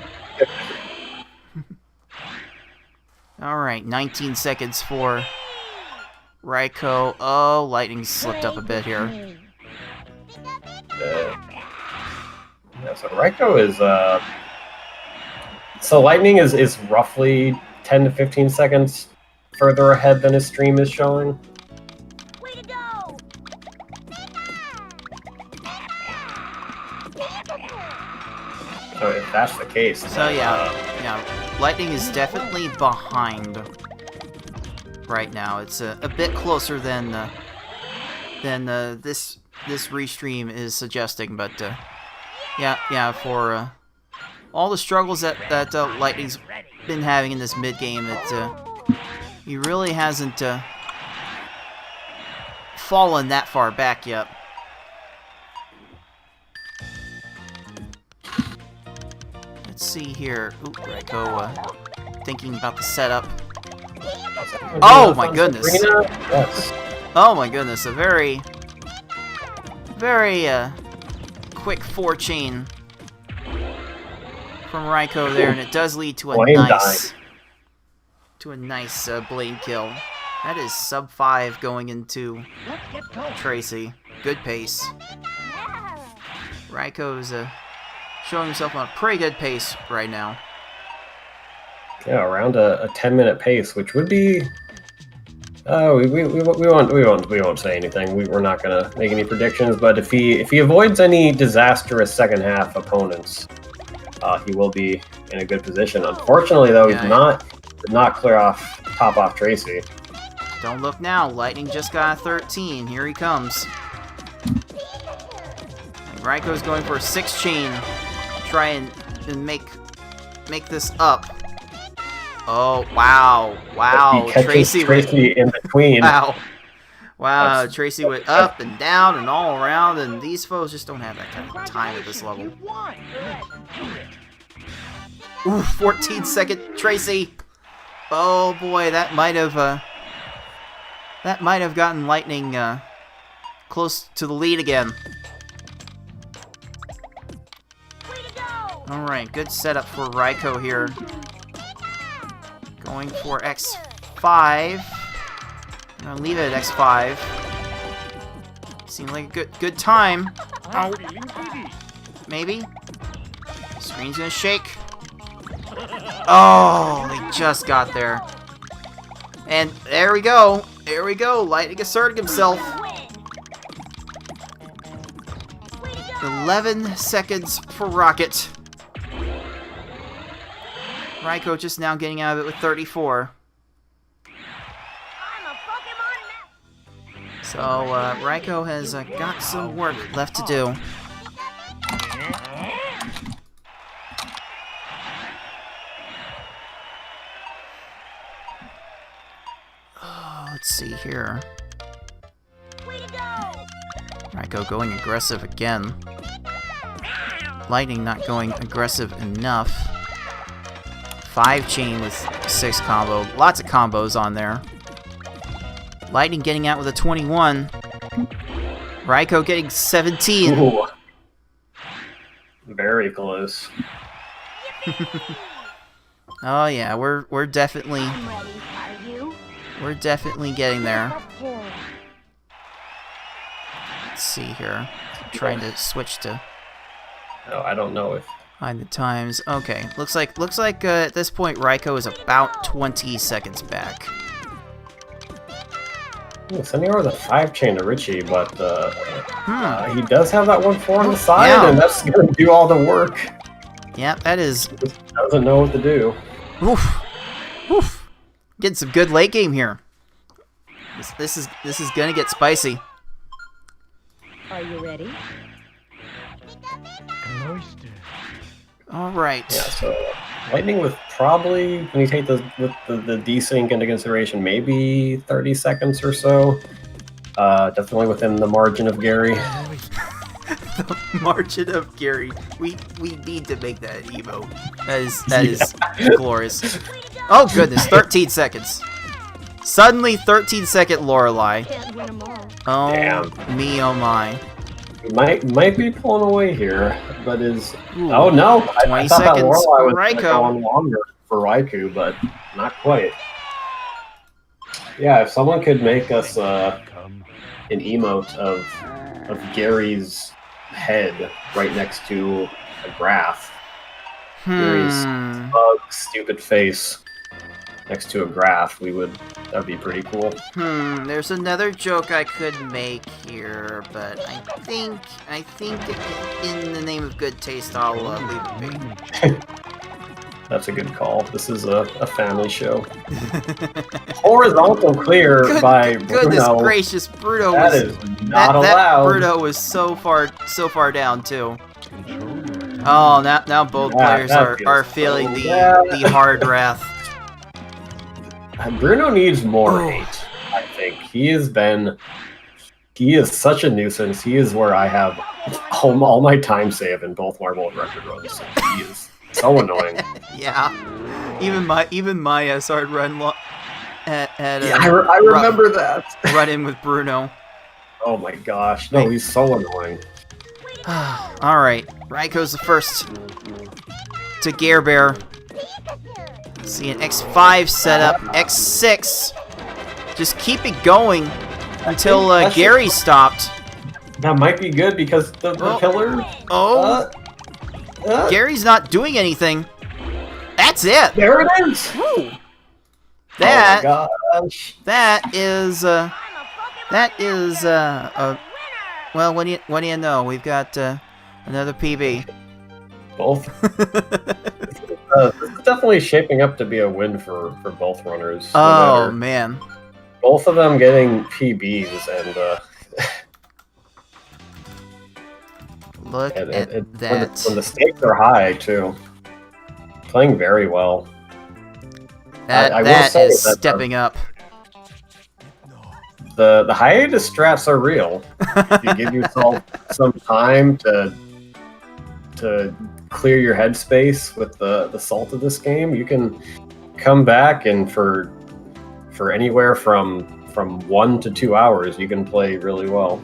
Alright, 19 seconds for Raiko. Oh, Lightning slipped up a bit here. Yeah, so Raiko is so Lightning is roughly 10 to 15 seconds further ahead than his stream is showing. Way to go! So if that's the case, So yeah, Lightning is definitely behind right now. It's a bit closer than this restream is suggesting, but yeah, for all the struggles that Lightning's been having in this mid game, he really hasn't fallen that far back yet. Let's see here. Ooh, Raiko thinking about the setup. Oh my goodness! Yes. Oh my goodness! A very quick 4 chain from Raiko there, and it does lead to a nice blade kill. That is sub 5 going into Let's get going. Tracy. Good pace. Raiko's showing himself on a pretty good pace right now. Yeah, around a 10-minute pace, which would be. We won't say anything. We're not gonna make any predictions. But if he avoids any disastrous second half opponents, he will be in a good position. Unfortunately, though, Yeah, did not clear top off Tracy. Don't look now. Lightning just got a 13. Here he comes. And Raiko's going for a 6 chain. Try and make this up. Oh, wow. He catches Tracy in between. Wow, Tracy went up and down and all around, and these foes just don't have that kind of time at this level. You won. Ooh, 14-second Tracy. Oh boy, that might have gotten Lightning close to the lead again. All right, good setup for Raiko here. Going for X5. I'm gonna leave it at X5. Seemed like a good time. I'm feeling giddy. Maybe. Screen's gonna shake. Oh, they just got there. And there we go. There we go. Lightning asserting himself. 11 seconds for Rocket. Raiko just now getting out of it with 34. So, Raiko has got some work left to do. Let's see here. Raiko going aggressive again. Lightning not going aggressive enough. 5 chain with 6 combo. Lots of combos on there. Lightning getting out with a 21. Raiko getting 17. Ooh. Very close. Oh yeah, we're definitely getting there. Let's see here. Trying to switch to No, I don't know if. find the times. Okay, looks like at this point Raiko is about 20 seconds back. Sending over the 5-chain to Richie, but he does have that 1-4 on the side, Yeah. and that's going to do all the work. Yeah, that is. He just doesn't know what to do. Oof. Oof. Getting some good late game here. This is gonna get spicy. Are you ready? All right. Yeah, so Lightning with probably, when you take the desync into consideration, maybe 30 seconds or so. Definitely within the margin of Gary. The margin of Gary. We need to make that emo. That is glorious. Oh goodness, 13 seconds. Suddenly 13-second Lorelei. Can't win 'em all. Oh Damn. me, oh my. Might be pulling away here, but is Ooh, oh no! 20 I thought that seconds Lorelei for was gonna Raiko. go on longer for Raikou, but not quite. Yeah, if someone could make us an emote of Gary's head right next to a graph, Gary's smug, stupid face next to a graph, that'd be pretty cool. There's another joke I could make here, but I think in the name of good taste, I'll leave it be. That's a good call. This is a family show. Horizontal clear by Goodness Bruno. gracious, Bruno That was is not that allowed. Bruno was so far down too. Oh, now both players that are feels feeling so the bad. hard wrath. Bruno needs more Oh. hate, I think. He is such a nuisance. He is where I have all my time save in both Marble and record runs. He is so annoying. Yeah, even my hard run had I remember that. run in with Bruno. Oh my gosh. No, he's so annoying. All right, Raiko's the first to Gare Bear. See an X5 setup, X6. Just keep it going until Gary stopped. That might be good because the pillar. Oh, Gary's not doing anything. That's it. There it is. Woo. Oh my gosh. That is well, what do you know? We've got another PB. Both. This is definitely shaping up to be a win for both runners. no Oh matter. man. Both of them getting PBs and Look at that. when the stakes are high too. Playing very well. I will That say is that, stepping up. The hiatus strats are real. If you give yourself some time to clear your headspace with the salt of this game, you can come back and for anywhere from 1 to 2 hours, you can play really well.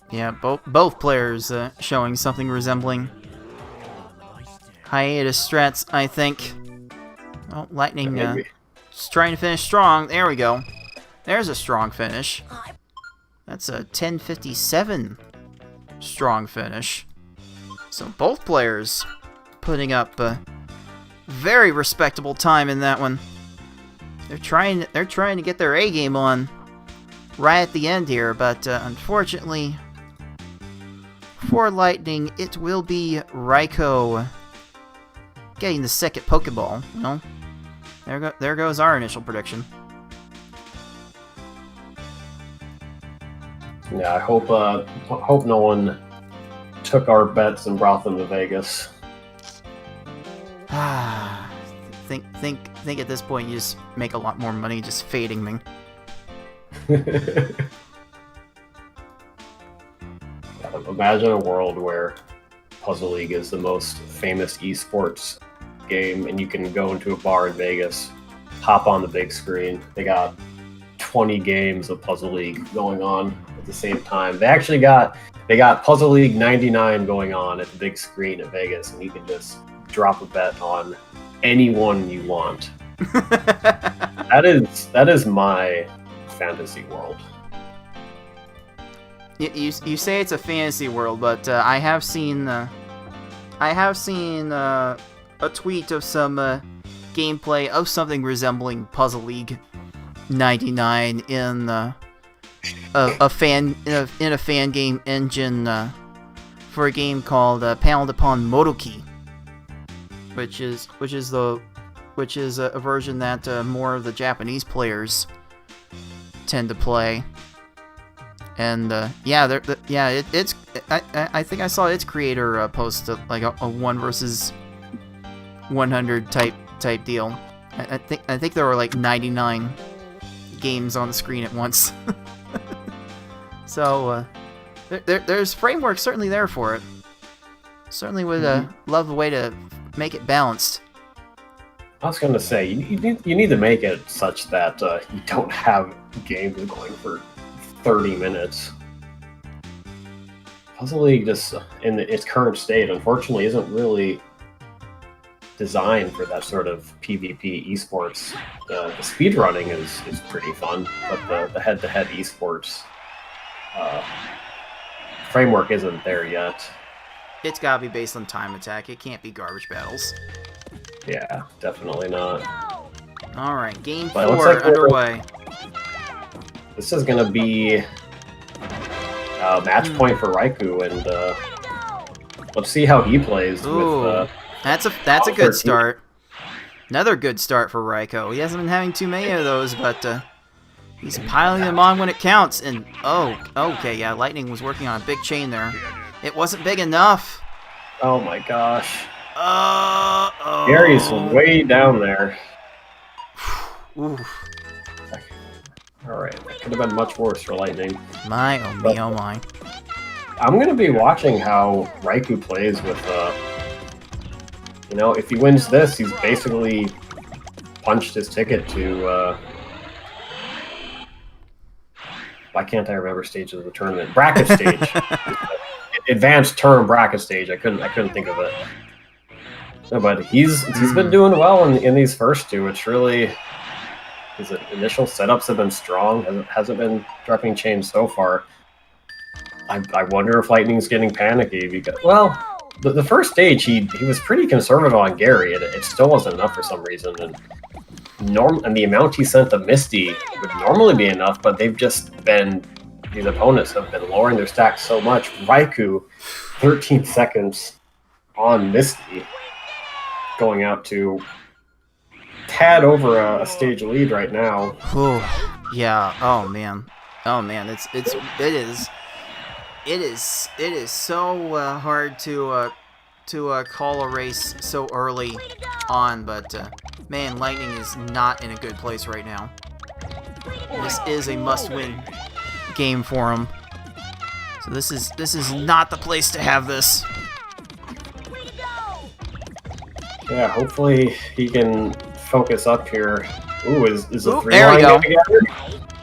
Yeah, both players showing something resembling hiatus strats, I think. Oh, Lightning Maybe. just trying to finish strong. There we go. There's a strong finish. That's a 10:57 strong finish. So both players putting up a very respectable time in that one. They're trying to get their A game on right at the end here, but unfortunately for Lightning, it will be Raiko getting the second Pokeball. Well, there goes our initial prediction. Yeah, I hope no one took our bets and brought them to Vegas. think at this point you just make a lot more money just fading me. Imagine a world where Puzzle League is the most famous esports game, and you can go into a bar in Vegas, hop on the big screen. They got 20 games of Puzzle League going on at the same time. They got Puzzle League 99 going on at the big screen at Vegas, and you can just drop a bet on anyone you want. That is my fantasy world. You say it's a fantasy world, but I have seen a tweet of some gameplay of something resembling Puzzle League. $99 in a fan game engine for a game called Paneled Upon Motoki, which is a version that more of the Japanese players tend to play. And it's I think I saw its creator post like a 1 versus 100 type deal. I think there were like 99 games on the screen at once. So there's framework certainly there for it. Certainly would love a way to make it balanced. I was going to say, you need to make it such that you don't have games going for 30 minutes. Puzzle League, just in its current state, unfortunately, isn't really designed for that sort of PvP esports. The speedrunning is pretty fun, but the head-to-head esports framework isn't there yet. It's gotta be based on time attack. It can't be garbage battles. Yeah, definitely not. Alright, game But it looks 4 like underway. This is going to be a match point for Raikou, and let's see how he plays Ooh, with... that's a good 13. start. Another good start for Raikou. He hasn't been having too many of those, but he's piling them on when it counts. And okay, yeah, Lightning was working on a big chain there. It wasn't big enough. Oh my gosh. Oh. Gary's way down there. Ooh. Alright, that could have been much worse for Lightning. My, oh me, oh my. I'm going to be watching how Raikou plays with, if he wins this, he's basically punched his ticket to, why can't I remember stages of the tournament? Bracket stage. Advanced term bracket stage. I couldn't think of it. No, but he's been doing well in these first two. It's really, his initial setups have been strong. Hasn't been dropping chains so far. I wonder if Lightning's getting panicky because, well, the first stage he was pretty conservative on Gary. It still wasn't enough for some reason, and the amount he sent to Misty would normally be enough, but these opponents have been lowering their stacks so much. Raikou, 13 seconds on Misty, going out to tad over a stage lead right now. Ooh, yeah. Oh man. It is so hard to call a race so early on, but man, Lightning is not in a good place right now. This is a must-win game for him. So this is not the place to have this. Yeah, hopefully he can focus up here. Ooh, is the three there we line go. together?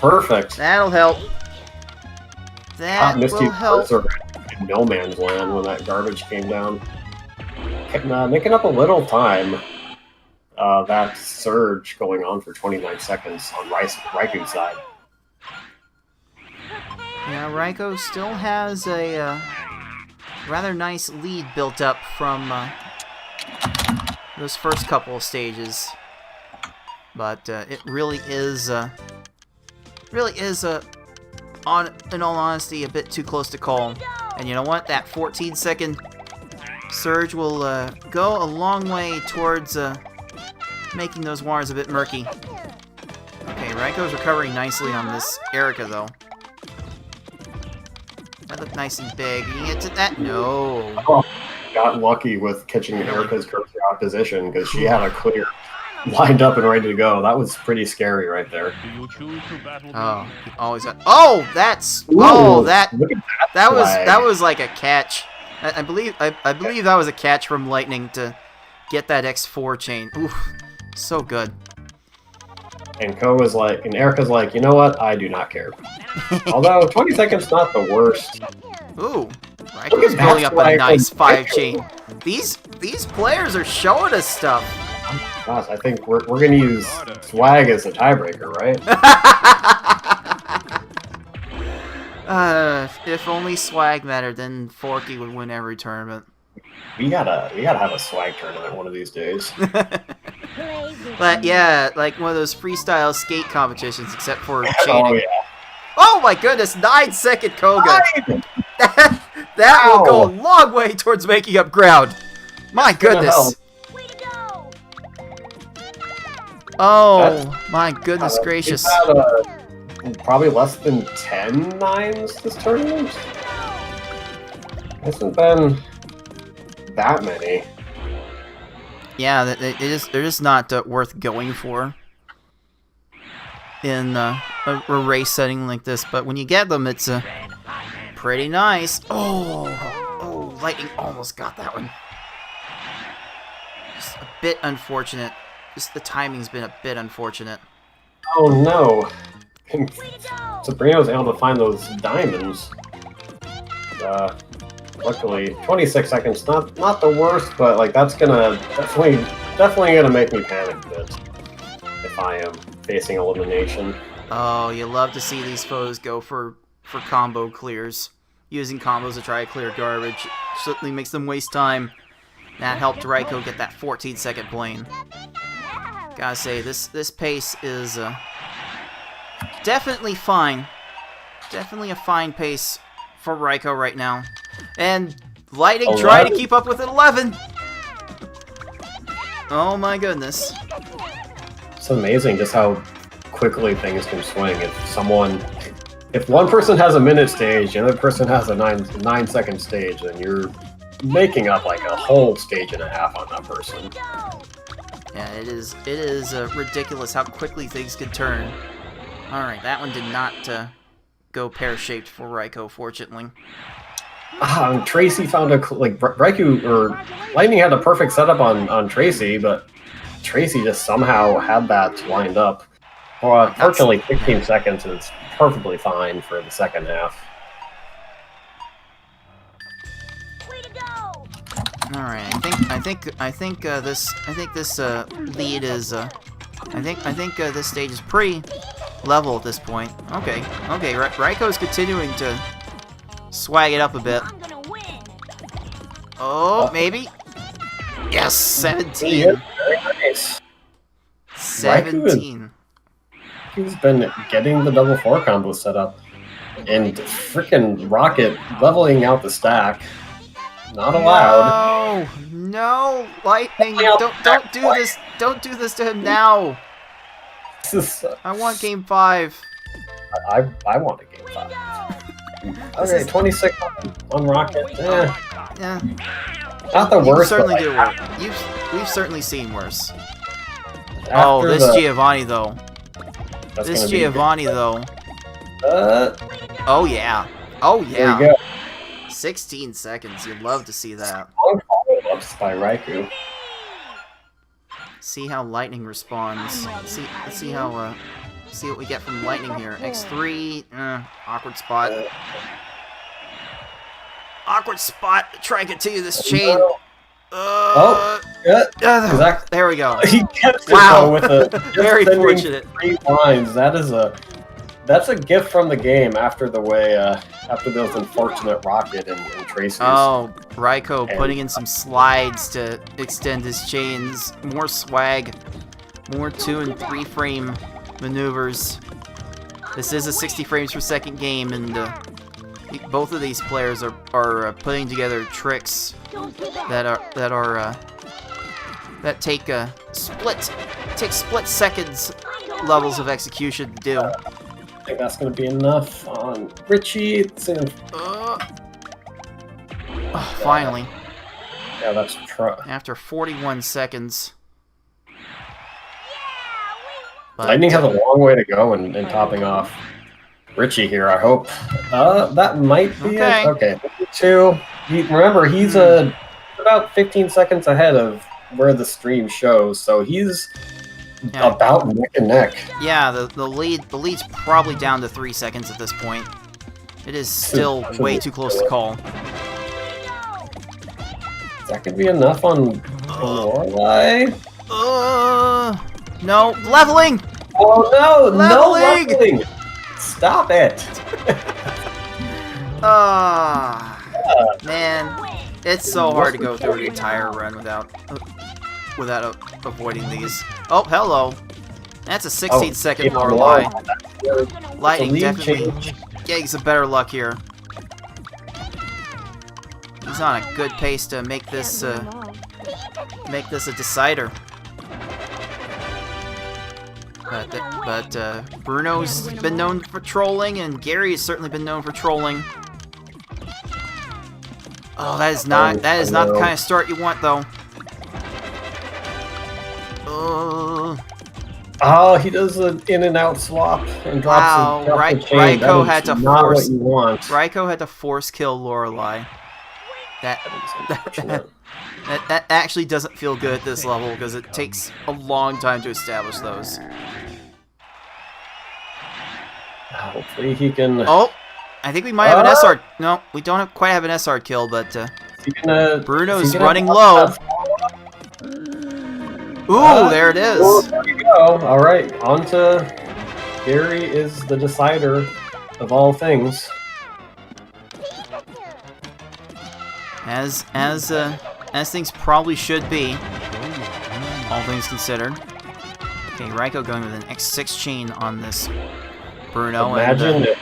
Perfect. That'll help. That Misty will help. are in no man's land when that garbage came down. Making up a little time. That surge going on for 29 seconds on Raikou's side. Yeah, Raikou still has a rather nice lead built up from those first couple of stages, but it really is in all honesty, a bit too close to call. And you know what? That 14-second surge will go a long way towards making those waters a bit murky. Okay, Raikou's recovering nicely on this Erica, though. That looked nice and big. You can get to that? No. Oh, got lucky with catching Erica's cursor out of position because she had a clear lined up and ready to go. That was pretty scary right there. Do you choose to battle me? Oh, he always got. Oh, that's. Oh, that was like a catch. I believe that was a catch from Lightning to get that X4 chain. Ooh, so good. And Erica's like, you know what? I do not care. Although 20 seconds not the worst. Ooh, Raikou's building up a nice 5 chain. These players are showing us stuff. Gosh, I think we're gonna use swag as a tiebreaker, right? If only swag mattered, then Forky would win every tournament. We gotta have a swag tournament one of these days. But yeah, like one of those freestyle skate competitions, except for Oh cheating. yeah. Oh my goodness, 9-second Koga. Nine! That will go a Ow. long way towards making up ground. My gonna help. goodness. Oh my goodness gracious. We've had, probably less than 10 nines this tournament. Hasn't been that many. Yeah, they're just not worth going for in a race setting like this. But when you get them, it's pretty nice. Oh, Lightning almost got that one. Just a bit unfortunate. Just the timing's been a bit unfortunate. Oh no. Sabrina's able to find those diamonds. Luckily, 26 seconds, not the worst, but like that's gonna definitely gonna make me panic a bit if I am facing elimination. Oh, you love to see these foes go for combo clears. Using combos to try to clear garbage certainly makes them waste time. That helped Raiko get that 14-second plane. Gotta say, this pace is definitely fine. Definitely a fine pace for Raiko right now. And Lightning trying to keep up with an 11. Oh my goodness. It's amazing just how quickly things can swing. If one person has a minute stage, the other person has a 9-second stage, then you're making up like a whole stage and a half on that person. Yeah, it is ridiculous how quickly things can turn. Alright, that one did not go pear-shaped for Raiko, fortunately. Tracy found Raikou, or Lightning had a perfect setup on Tracy, but Tracy just somehow had that lined up. Well, fortunately, 15 seconds is perfectly fine for the second half. All right, I think this lead is I think this stage is pretty level at this point. Okay, Raiko's continuing to swag it up a bit. Oh, maybe. Yes, 17. Yeah, very nice. 17. He's been getting the double 4 combo set up, and freaking Rocket leveling out the stack. Not allowed. No, Lightning, don't do this. Don't do this to him now. I want game 5. I want a game 5. Okay, 26 on Rocket. Yeah. Not the worst. Certainly but, do worse. We've certainly seen worse. Oh, this Giovanni though. This Giovanni though. Oh yeah. Oh yeah. There you go. 16 seconds. You'd love to see that. Long follow-ups by Raikou. See how Lightning responds. Let's see how see what we get from Lightning here. X3, awkward spot. Awkward spot. Try and continue this chain. Exactly. There we go. He kept it Wow. with a Very fortunate. 3 lines. That's a gift from the game after the way after those unfortunate Rocket and Tracy's. Oh, Raiko putting in some slides to extend his chains. More swag. More 2 and 3 frame maneuvers. This is a 60 frames per second game, and both of these players are putting together tricks that take split seconds levels of execution to do. I think that's going to be enough on Richie. Finally. Yeah, that's after 41 seconds. But, Lightning has a long way to go in topping off Richie here, I hope. That might be it. Okay, 2. Remember, he's about 15 seconds ahead of where the stream shows, so he's about neck and neck. Yeah, the lead's probably down to 3 seconds at this point. It is still way too close to call. That could be enough on Lorelei. No, leveling! Oh no, Leveling! no leveling! Stop it! Man, it's so hard to go through an entire run without avoiding these. Oh, hello. That's a 16-second yeah, Lorelei. wow. Lightning lead definitely change. getting some better luck here. He's on a good pace to make this a decider. But Bruno's been known for trolling, and Gary has certainly been known for trolling. Oh, that is not the kind of start you want, though. Oh, he does an in and out swap and drops the chain. Raiko That had is to not force. what you want. Raiko had to force kill Lorelei. That actually doesn't feel good at this level because it takes a long time to establish those. Hopefully he can. Oh, I think we might have an SR. No, we don't quite have an SR kill, but Bruno's running low. Ooh, there it is. Well, there you go. All right, on to Gary is the decider of all things. As things probably should be, all things considered. Okay, Raiko going with an X6 chain on this Bruno. Imagine it.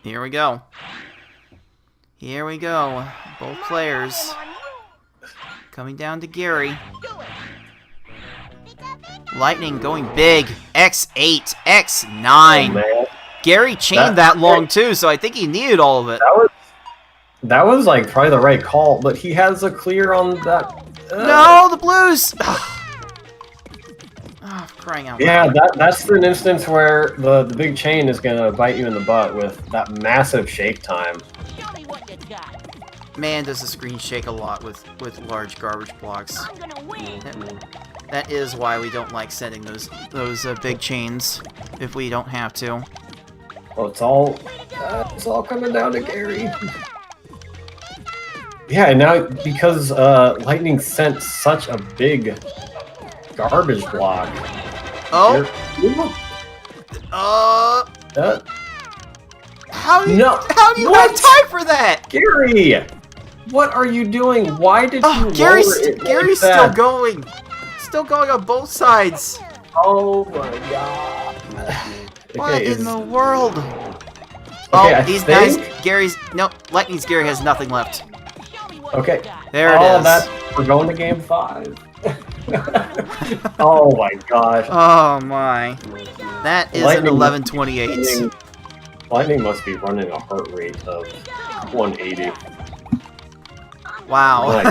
Here we go. Here we go. Both players coming down to Gary. Lightning going big. X8, X9. Oh, Gary chained that long too, so I think he needed all of it. That was like probably the right call, but he has a clear on that. No, the Blues! Oh, crying out loud. Yeah, that's an instance where the big chain is gonna bite you in the butt with that massive shake time. Man, does the screen shake a lot with large garbage blocks. That is why we don't like setting those big chains if we don't have to. Well, it's all coming down to Gary. Yeah, and now because Lightning sent such a big garbage block. Oh. How do you have time for that? Gary, what are you doing? Why did you Gary's lower it Gary's like still that? going. Still going on both sides. Oh my god. What in the world? Okay, these guys, Lightning's Gary has nothing left. Okay. There it is. We're going to game 5. Oh my gosh. Oh my. That is an 11:28. Lightning must be running a heart rate of 180. Wow.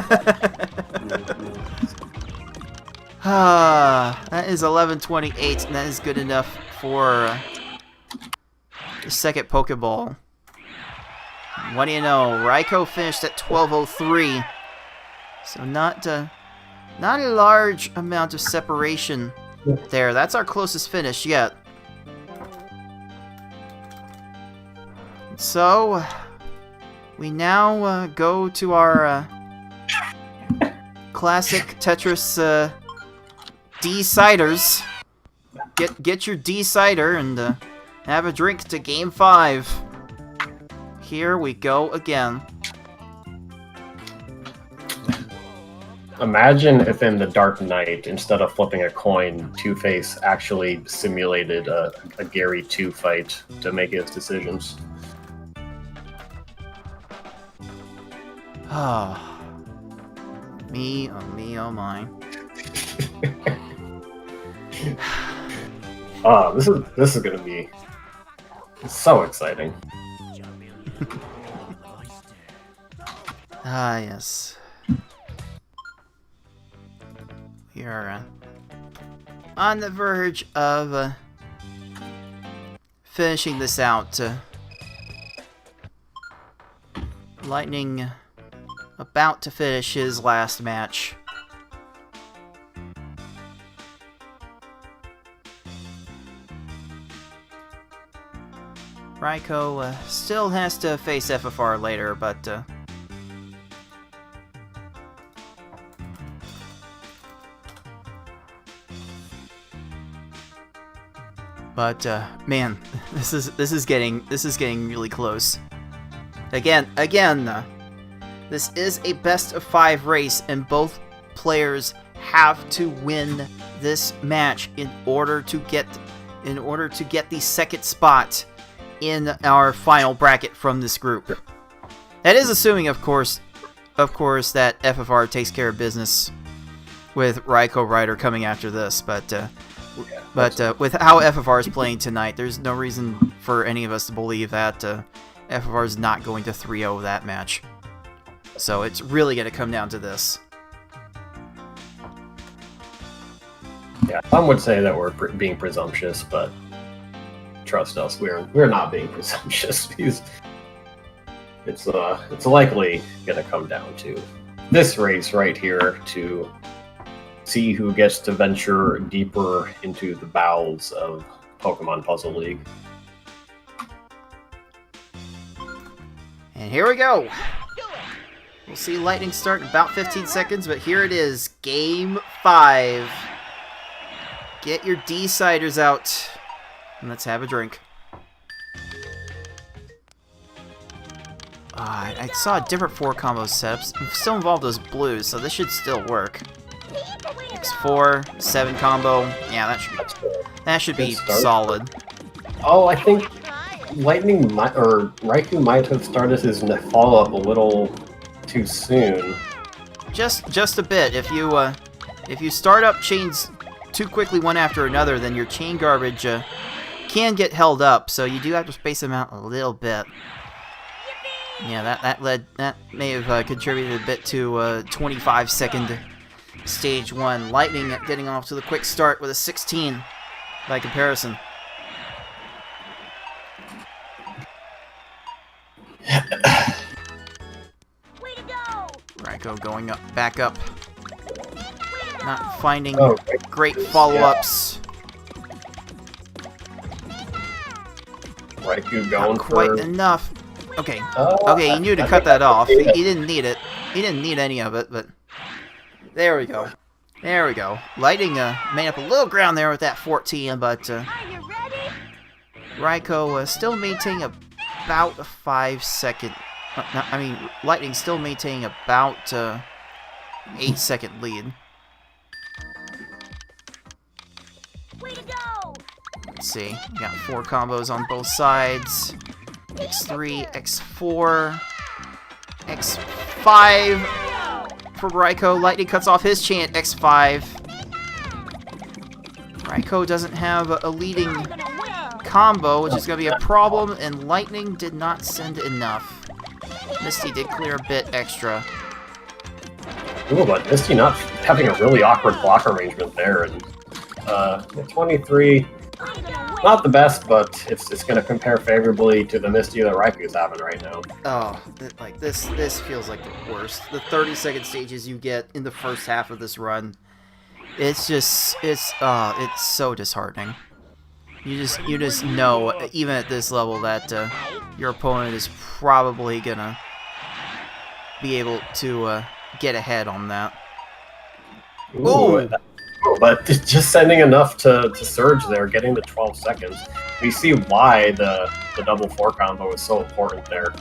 That is 11:28, and that is good enough for the second Pokeball. What do you know? Raiko finished at 12:03, so not a large amount of separation there. That's our closest finish yet. So we now go to our classic Tetris D-ciders. Get your D-cider and have a drink to Game 5. Here we go again. Imagine if in the Dark Knight, instead of flipping a coin, Two-Face actually simulated a Gary 2 fight to make his decisions. Oh. Me, oh my. This is gonna be so exciting. Yes. We are on the verge of finishing this out. Lightning about to finish his last match. Raiko still has to face FFR later, but man, this is getting really close. Again, this is a best of 5 race, and both players have to win this match in order to get the second spot in our final bracket from this group. That is assuming, of course, that FFR takes care of business with raikourider coming after this. But with how FFR is playing tonight, there's no reason for any of us to believe that FFR is not going to 3-0 that match. So it's really going to come down to this. Yeah, some would say that we're being presumptuous, but trust us, we're not being presumptuous. It's likely gonna come down to this race right here to see who gets to venture deeper into the bowels of Pokemon Puzzle League. And here we go. We'll see Lightning start in about 15 seconds, but here it is, Game 5. Get your D-ciders out, and let's have a drink. I saw a different 4 combo setups. Still involved those blues, so this should still work. X4, 7 combo. Yeah, that should be solid. Oh, I think Lightning might, or Raikou might have started his follow-up a little too soon. Just a bit. If you start up chains too quickly one after another, then your chain garbage can get held up, so you do have to space them out a little bit. Yeah, that may have contributed a bit to 25-second stage 1. Lightning getting off to the quick start with a 16 by comparison. Raikou going up, back up. Not finding great follow-ups. Raikou going Not quite enough. Okay. Okay, he knew to cut that off. He didn't need it. He didn't need any of it, but there we go. There we go. Lightning made up a little ground there with that 14, but Raikou still maintaining about a 5-second. Lightning still maintaining about 8-second lead. Let's see. We got 4 combos on both sides. X3, X4, X5 for Raikou. Lightning cuts off his chain at X5. Raikou doesn't have a leading combo, which is going to be a problem, and Lightning did not send enough. Misty did clear a bit extra. Ooh, but Misty not having a really awkward block arrangement there, and 23, not the best, but it's going to compare favorably to the Misty that Raikou's having right now. Oh, like this feels like the worst. The 30-second stages you get in the first half of this run, it's so disheartening. You just know, even at this level, that your opponent is probably gonna be able to get ahead on that. Ooh, but just sending enough to surge there, getting the 12 seconds. We see why the double 4 combo is so important there,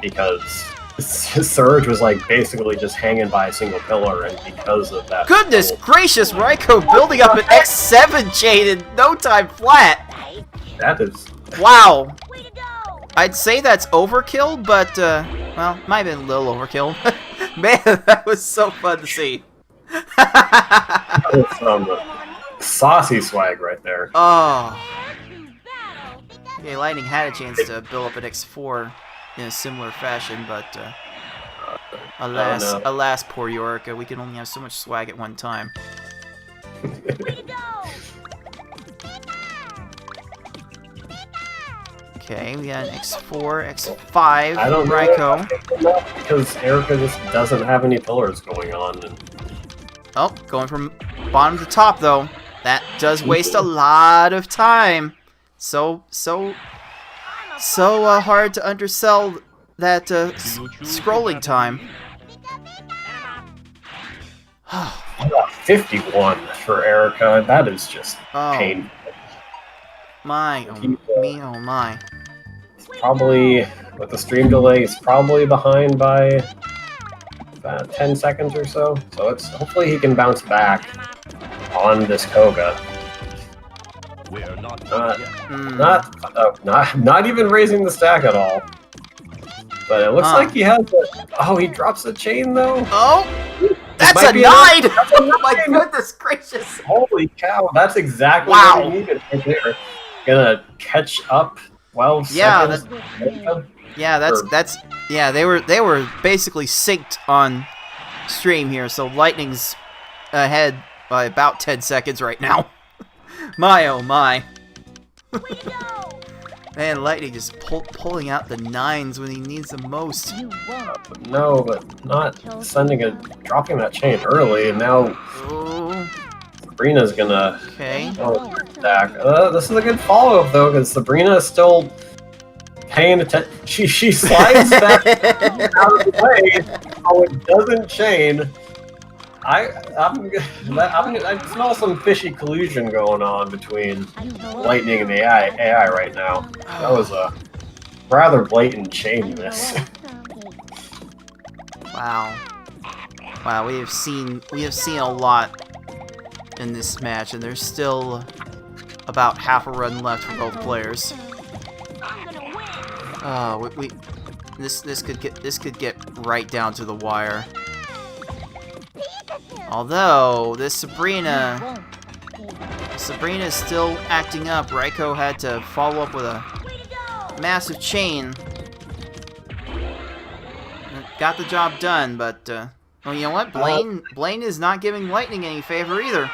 because surge was like basically just hanging by a single pillar, and because of that. Goodness gracious, Raikou building up an X7 chain in no time flat. That is wow. I'd say that's overkill, but well, might have been a little overkill. Man, that was so fun to see. That's some saucy swag right there. Oh. Okay, Lightning had a chance to build up an X4 in a similar fashion, but alas, poor Yorick, we can only have so much swag at one time. Okay, we got an X4, X5, I don't know Raikou. because Erica just doesn't have any pillars going on. And oh, going from bottom to top though. That does waste a lot of time. So hard to undersell that scrolling time. 51 for Erica. That is just painful. My, oh me, oh my. Probably, with the stream delay, he's probably behind by about 10 seconds or so. So it's hopefully he can bounce back on this Koga. We're not done yet. Not even raising the stack at all. But it looks like he has he drops the chain though. Oh! That's might a be 9! That's a Oh my goodness gracious! Holy cow, that's exactly what we needed right there. Gonna catch up 12 seconds. They were basically synced on stream here, so Lightning's ahead by about 10 seconds right now. My oh my. Man, Lightning just pulling out the 9s when he needs them most. No, but not dropping that chain early, and now Sabrina's gonna stack. This is a good follow-up though, because Sabrina is still paying attention. She slides back out of the way, so it doesn't chain. I smell some fishy collusion going on between Lightning and AI right now. That was a rather blatant chain miss. Wow, we have seen a lot in this match, and there's still about half a run left for both players. This could get right down to the wire. Although this Sabrina is still acting up. Raiko had to follow up with a massive chain. Got the job done, but well, you know what? Blaine is not giving Lightning any favor either.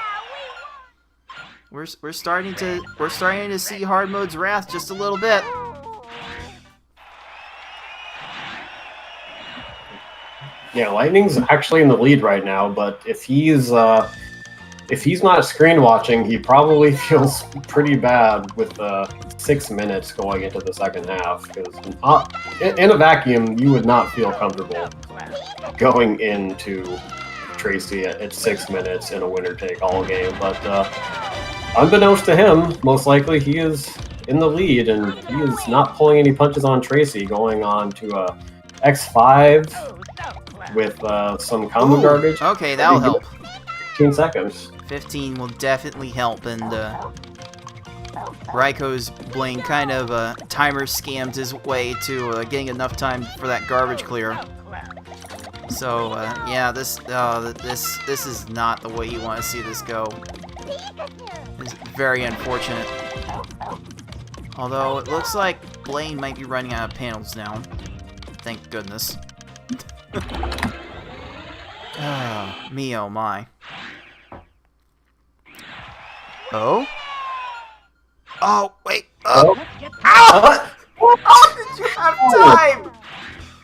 We're starting to see Hard Mode's wrath just a little bit. Yeah, Lightning's actually in the lead right now, but if he's not screen watching, he probably feels pretty bad with 6 minutes going into the second half. Because in a vacuum, you would not feel comfortable going into Tracy at 6 minutes in a winner-take-all game. But unbeknownst to him, most likely he is in the lead, and he is not pulling any punches on Tracy, going on to a X5 with some combo garbage. Okay, that'll help. 15 seconds. 15 will definitely help, and Raiko's Blaine kind of timer scammed his way to getting enough time for that garbage clear. So yeah, this is not the way you want to see this go. It's very unfortunate. Although it looks like Blaine might be running out of panels now. Thank goodness. Oh, me oh my. Oh? Oh, wait. Oh! Ow! How did you have time?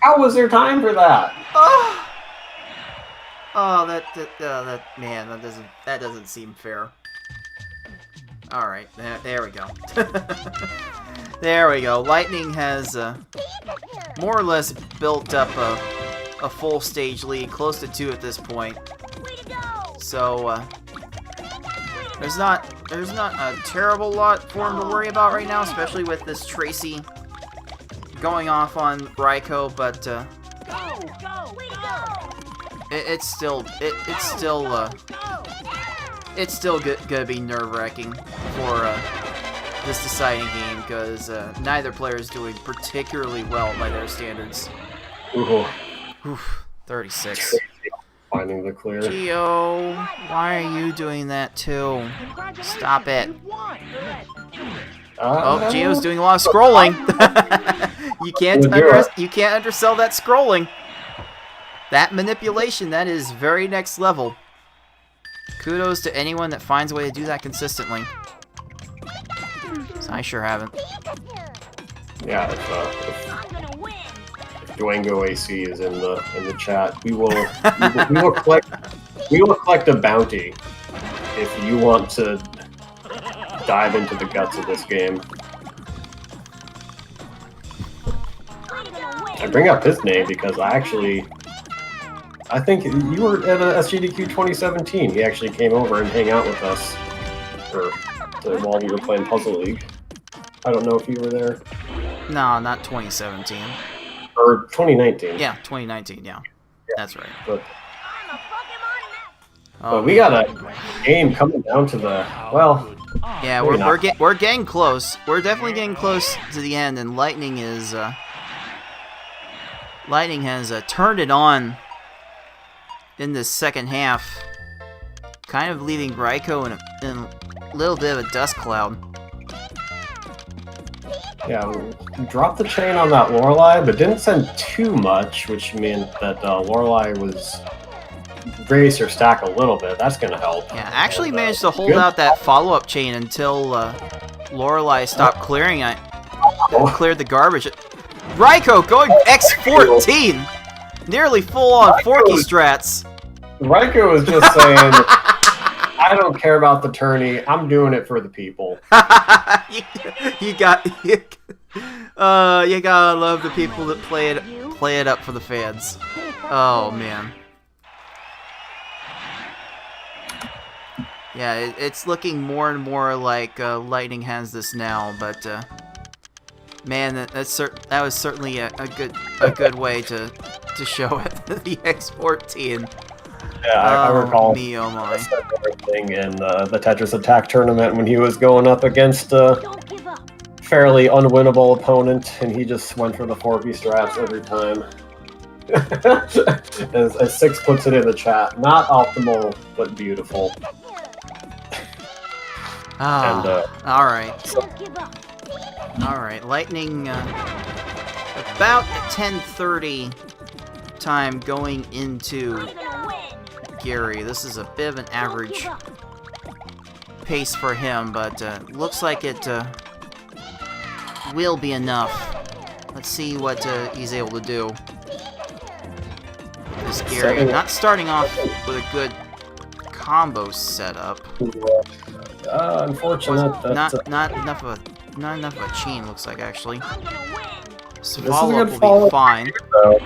How was there time for that? Oh, that man, that doesn't seem fair. All right, there we go. There we go. Lightning has more or less built up a full stage lead, close to 2 at this point. So there's not a terrible lot for him to worry about right now, especially with this Tracy going off on Raiko, but it's still gonna be nerve-wracking for this deciding game, because neither player is doing particularly well by their standards. Ooh. Oof, 36. Finding the clear. Gio, why are you doing that too? Stop it. Oh, Gio's doing a lot of scrolling. You can't undersell that scrolling. That manipulation, that is very next level. Kudos to anyone that finds a way to do that consistently. I sure haven't. Yeah, if Duango AC is in the chat, we will collect a bounty if you want to dive into the guts of this game. I bring up his name because I think you were at a SGDQ 2017. He actually came over and hang out with us while we were playing Puzzle League. I don't know if you were there. No, not 2017. Or 2019. Yeah, 2019, yeah. That's right. But Oh, we got a game coming down to the yeah, maybe not. we're getting close. We're definitely getting close to the end, and Lightning is Lightning has turned it on in this second half, kind of leaving Raiko in a little bit of a dust cloud. Yeah, dropped the chain on that Lorelei, but didn't send too much, which meant that Lorelei was raised her stack a little bit. That's gonna help. Yeah, actually And, managed to hold good. out that follow-up chain until Lorelei stopped clearing it. Cleared the garbage. Raiko going X14! Nearly full-on Forky strats. Raiko was just saying, I don't care about the tourney. I'm doing it for the people. you gotta love the people that play it up for the fans. Oh man. Yeah, it's looking more and more like Lightning has this now, but man, that was certainly a good way to show it. The X14. Yeah, I recall Me, oh my. thing in the Tetris Attack tournament when he was going up against a fairly unwinnable opponent, and he just went for the 4B strats every time. as Six puts it in the chat, not optimal, but beautiful. Ah, And, alright. Alright, Lightning, about 10:30 time going into Gary. This is a bit of an average pace for him, but looks like it will be enough. Let's see what he's able to do. This Gary, not starting off with a good combo setup. Unfortunate that Not enough of a chain, looks like, actually. So this is a follow-up good will follow-up be fine. though.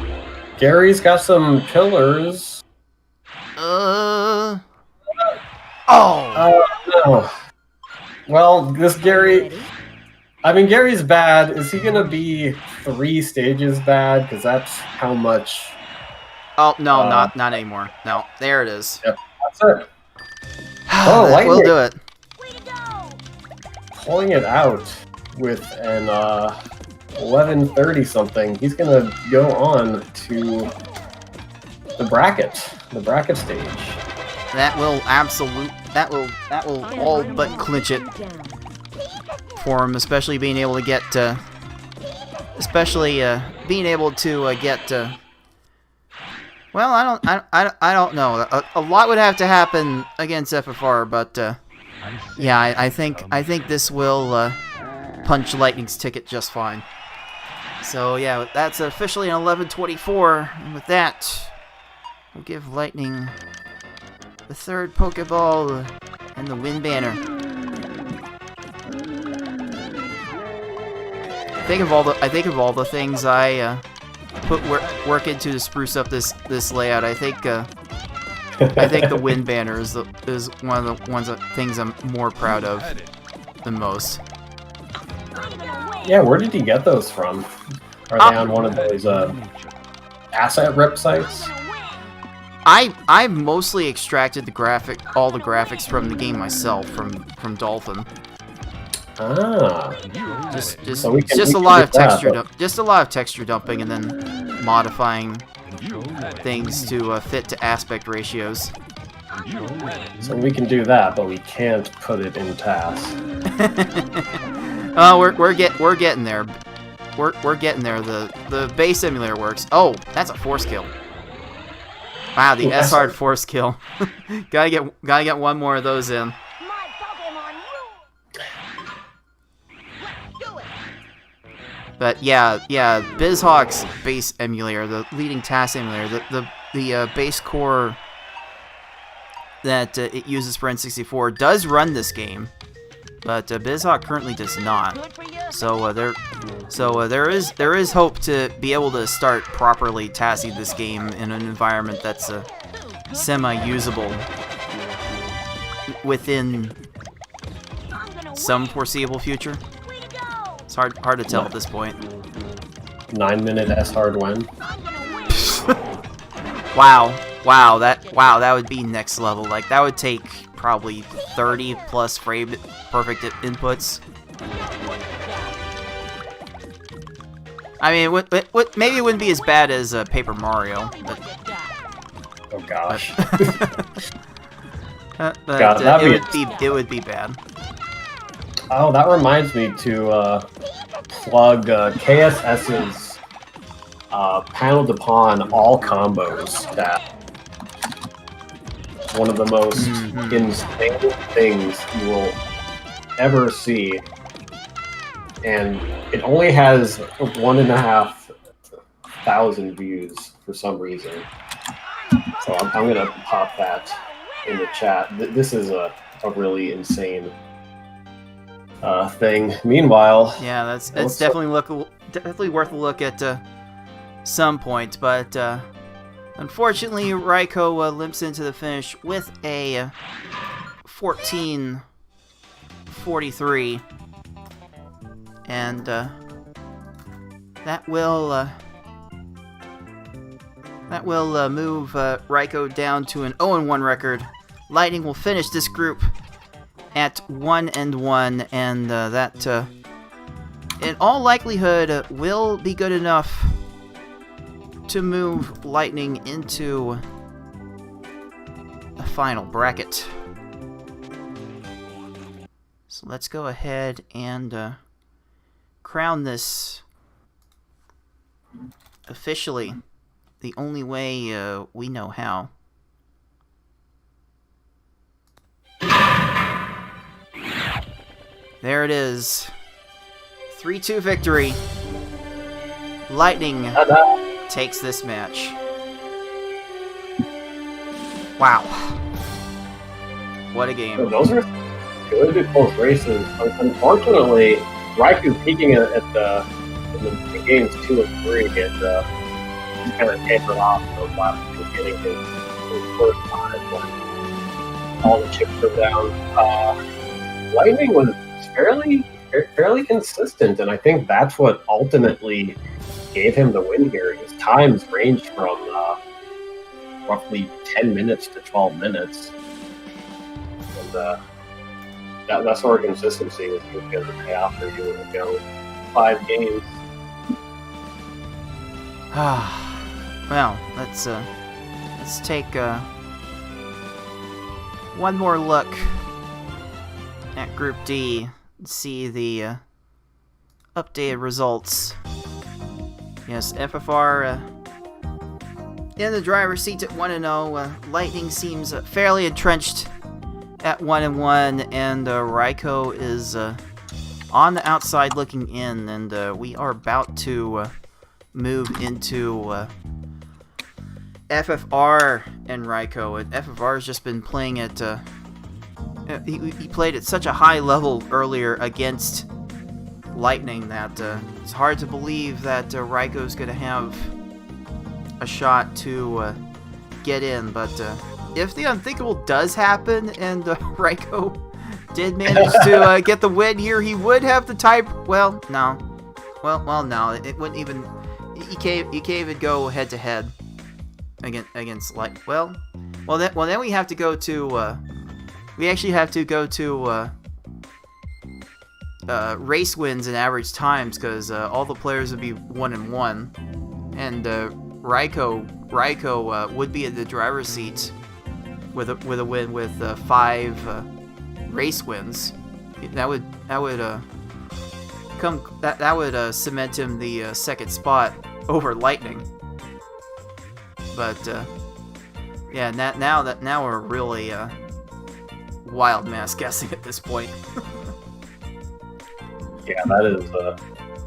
Gary's got some pillars. Oh! No. Well, this Gary... I mean, Gary's bad. Is he gonna be 3 stages bad? Because that's how much... Oh, no, not anymore. No, there it is. Yep, that's it. Oh, that will Lightning. do it. Pulling it out with an 11:30 something. He's gonna go on to the bracket stage. That will all but clinch it for him, especially being able to get well, I don't know. A lot would have to happen against FFR, but yeah, I think this will punch Lightning's ticket just fine. So yeah, that's officially an 11:24, and with that, we'll give Lightning the 3rd Pokeball and the win banner. I think of all the things I put work into to spruce up this layout. I think the win banner is one of the things I'm more proud of the most. Yeah, where did he get those from? Are they on one of those asset rip sites? I mostly extracted all the graphics from the game myself, from Dolphin. Ah, Just So we can- just we a can lot get of that, texture but- just a lot of texture dumping and then modifying things to fit to aspect ratios. so we can do that, but we can't put it in tasks. Oh, we're getting there. We're getting there. The base simulator works. Oh, that's a force kill. Wow, the Ooh, S hard force kill. gotta get one more of those in. But yeah, BizHawk's base emulator, the leading task emulator, the base core that it uses for N64 does run this game, but BizHawk currently does not. So there is hope to be able to start properly tasking this game in an environment that's semi-usable within some foreseeable future. It's hard to tell at this point. 9-minute S hard win. Wow, that would be next level. Like, that would take probably 30 plus frame perfect inputs. I mean, maybe it wouldn't be as bad as Paper Mario, but... Oh gosh. It would be bad. Oh, that reminds me to plug KSS's Panel Upon All Combos stat. One of the most insane things you will ever see. And it only has 1,500 views for some reason. So I'm going to pop that in the chat. This is a really insane thing. Meanwhile, yeah, that's definitely worth a look at some point. But unfortunately, Raiko limps into the finish with a 14:43, and that will move Raiko down to an 0-1 record. Lightning will finish this group at 1-1, and that, in all likelihood, will be good enough to move Lightning into the final bracket. So let's go ahead and crown this officially the only way we know how. There it is. 3-2 victory. Lightning takes this match. Wow. What a game. Those are good close races. Unfortunately, Raikou peaking in the games 2 and 3 gets kind of tapered off those last two, getting his first time when all the chips were down. Lightning was fairly consistent, and I think that's what ultimately gave him the win here. His times ranged from roughly 10 minutes to 12 minutes, and that sort of consistency is going to pay off for you in 5 games. Well, let's take one more look at Group D and see the updated results. Yes, FFR in the driver's seat at 1-0. Lightning seems fairly entrenched at 1-1, and Raiko is on the outside looking in, and we are about to move into FFR and Raiko. And FFR has just been playing at he played at such a high level earlier against Lightning that it's hard to believe that Raiko's going to have a shot to get in. But if the unthinkable does happen and Raiko did manage to get the win here, he would have the tie. Well, no. Well, no. It wouldn't even. You can't even go head to head against Light. Well, then we have to go to. We actually have to go to race wins and average times, because all the players would be 1-1, and Raiko would be in the driver's seat with a win with 5 race wins. That would cement him the second spot over Lightning. But yeah, now we're really wild mass guessing at this point. Yeah,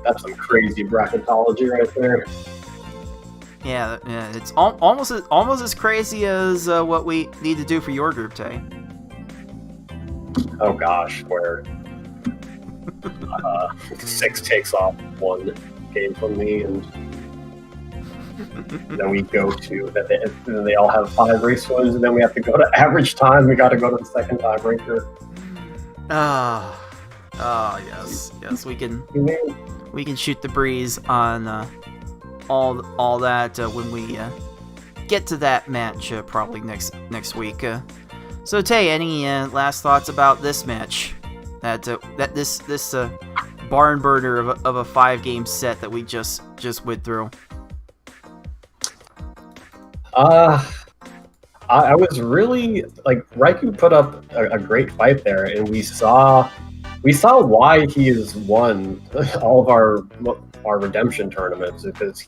that's some crazy bracketology right there. Yeah, it's almost as crazy as what we need to do for your group, Tay. Oh gosh, where 6 takes off 1 game from me, and then we go to that. They all have 5 race wins, and then we have to go to average time. We got to go to the second tiebreaker. Yes, we can shoot the breeze on all that when we get to that match probably next week. So Tay, any last thoughts about this match? That this barn burner of a 5-game set that we just went through. I was really like Raikou put up a great fight there, and we saw why he has won all of our redemption tournaments, because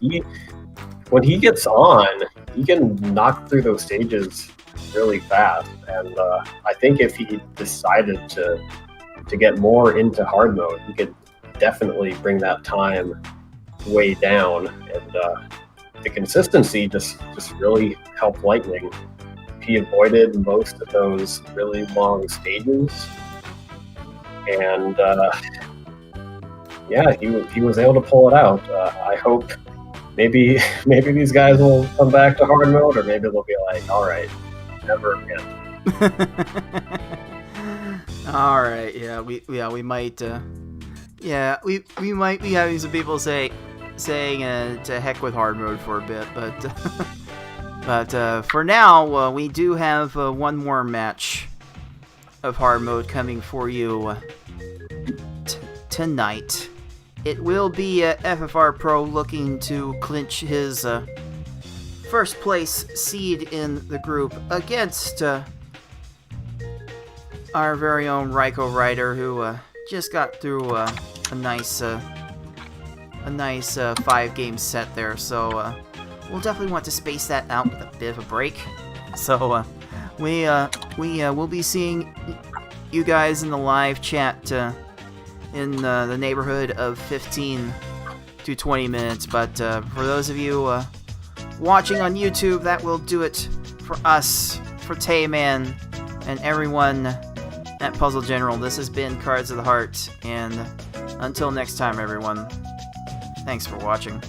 when he gets on, he can knock through those stages really fast. And I think if he decided to get more into hard mode, he could definitely bring that time way down. And the consistency just really helped Lightning. He avoided most of those really long stages, and yeah, he was able to pull it out. I hope maybe these guys will come back to hard mode, or maybe they'll be like, all right, never again. All right, we might we might be having some people saying to heck with hard mode for a bit, but but for now we do have one more match of hard mode coming for you tonight. It will be FFRPro looking to clinch his first place seed in the group against our very own raikourider, who just got through a nice 5-game set there. So we'll definitely want to space that out with a bit of a break. So we will be seeing you guys in the live chat in the neighborhood of 15 to 20 minutes. But for those of you watching on YouTube, that will do it for us, for Tayman, and everyone at Puzzle General. This has been Cards of the Heart, and until next time, everyone, thanks for watching.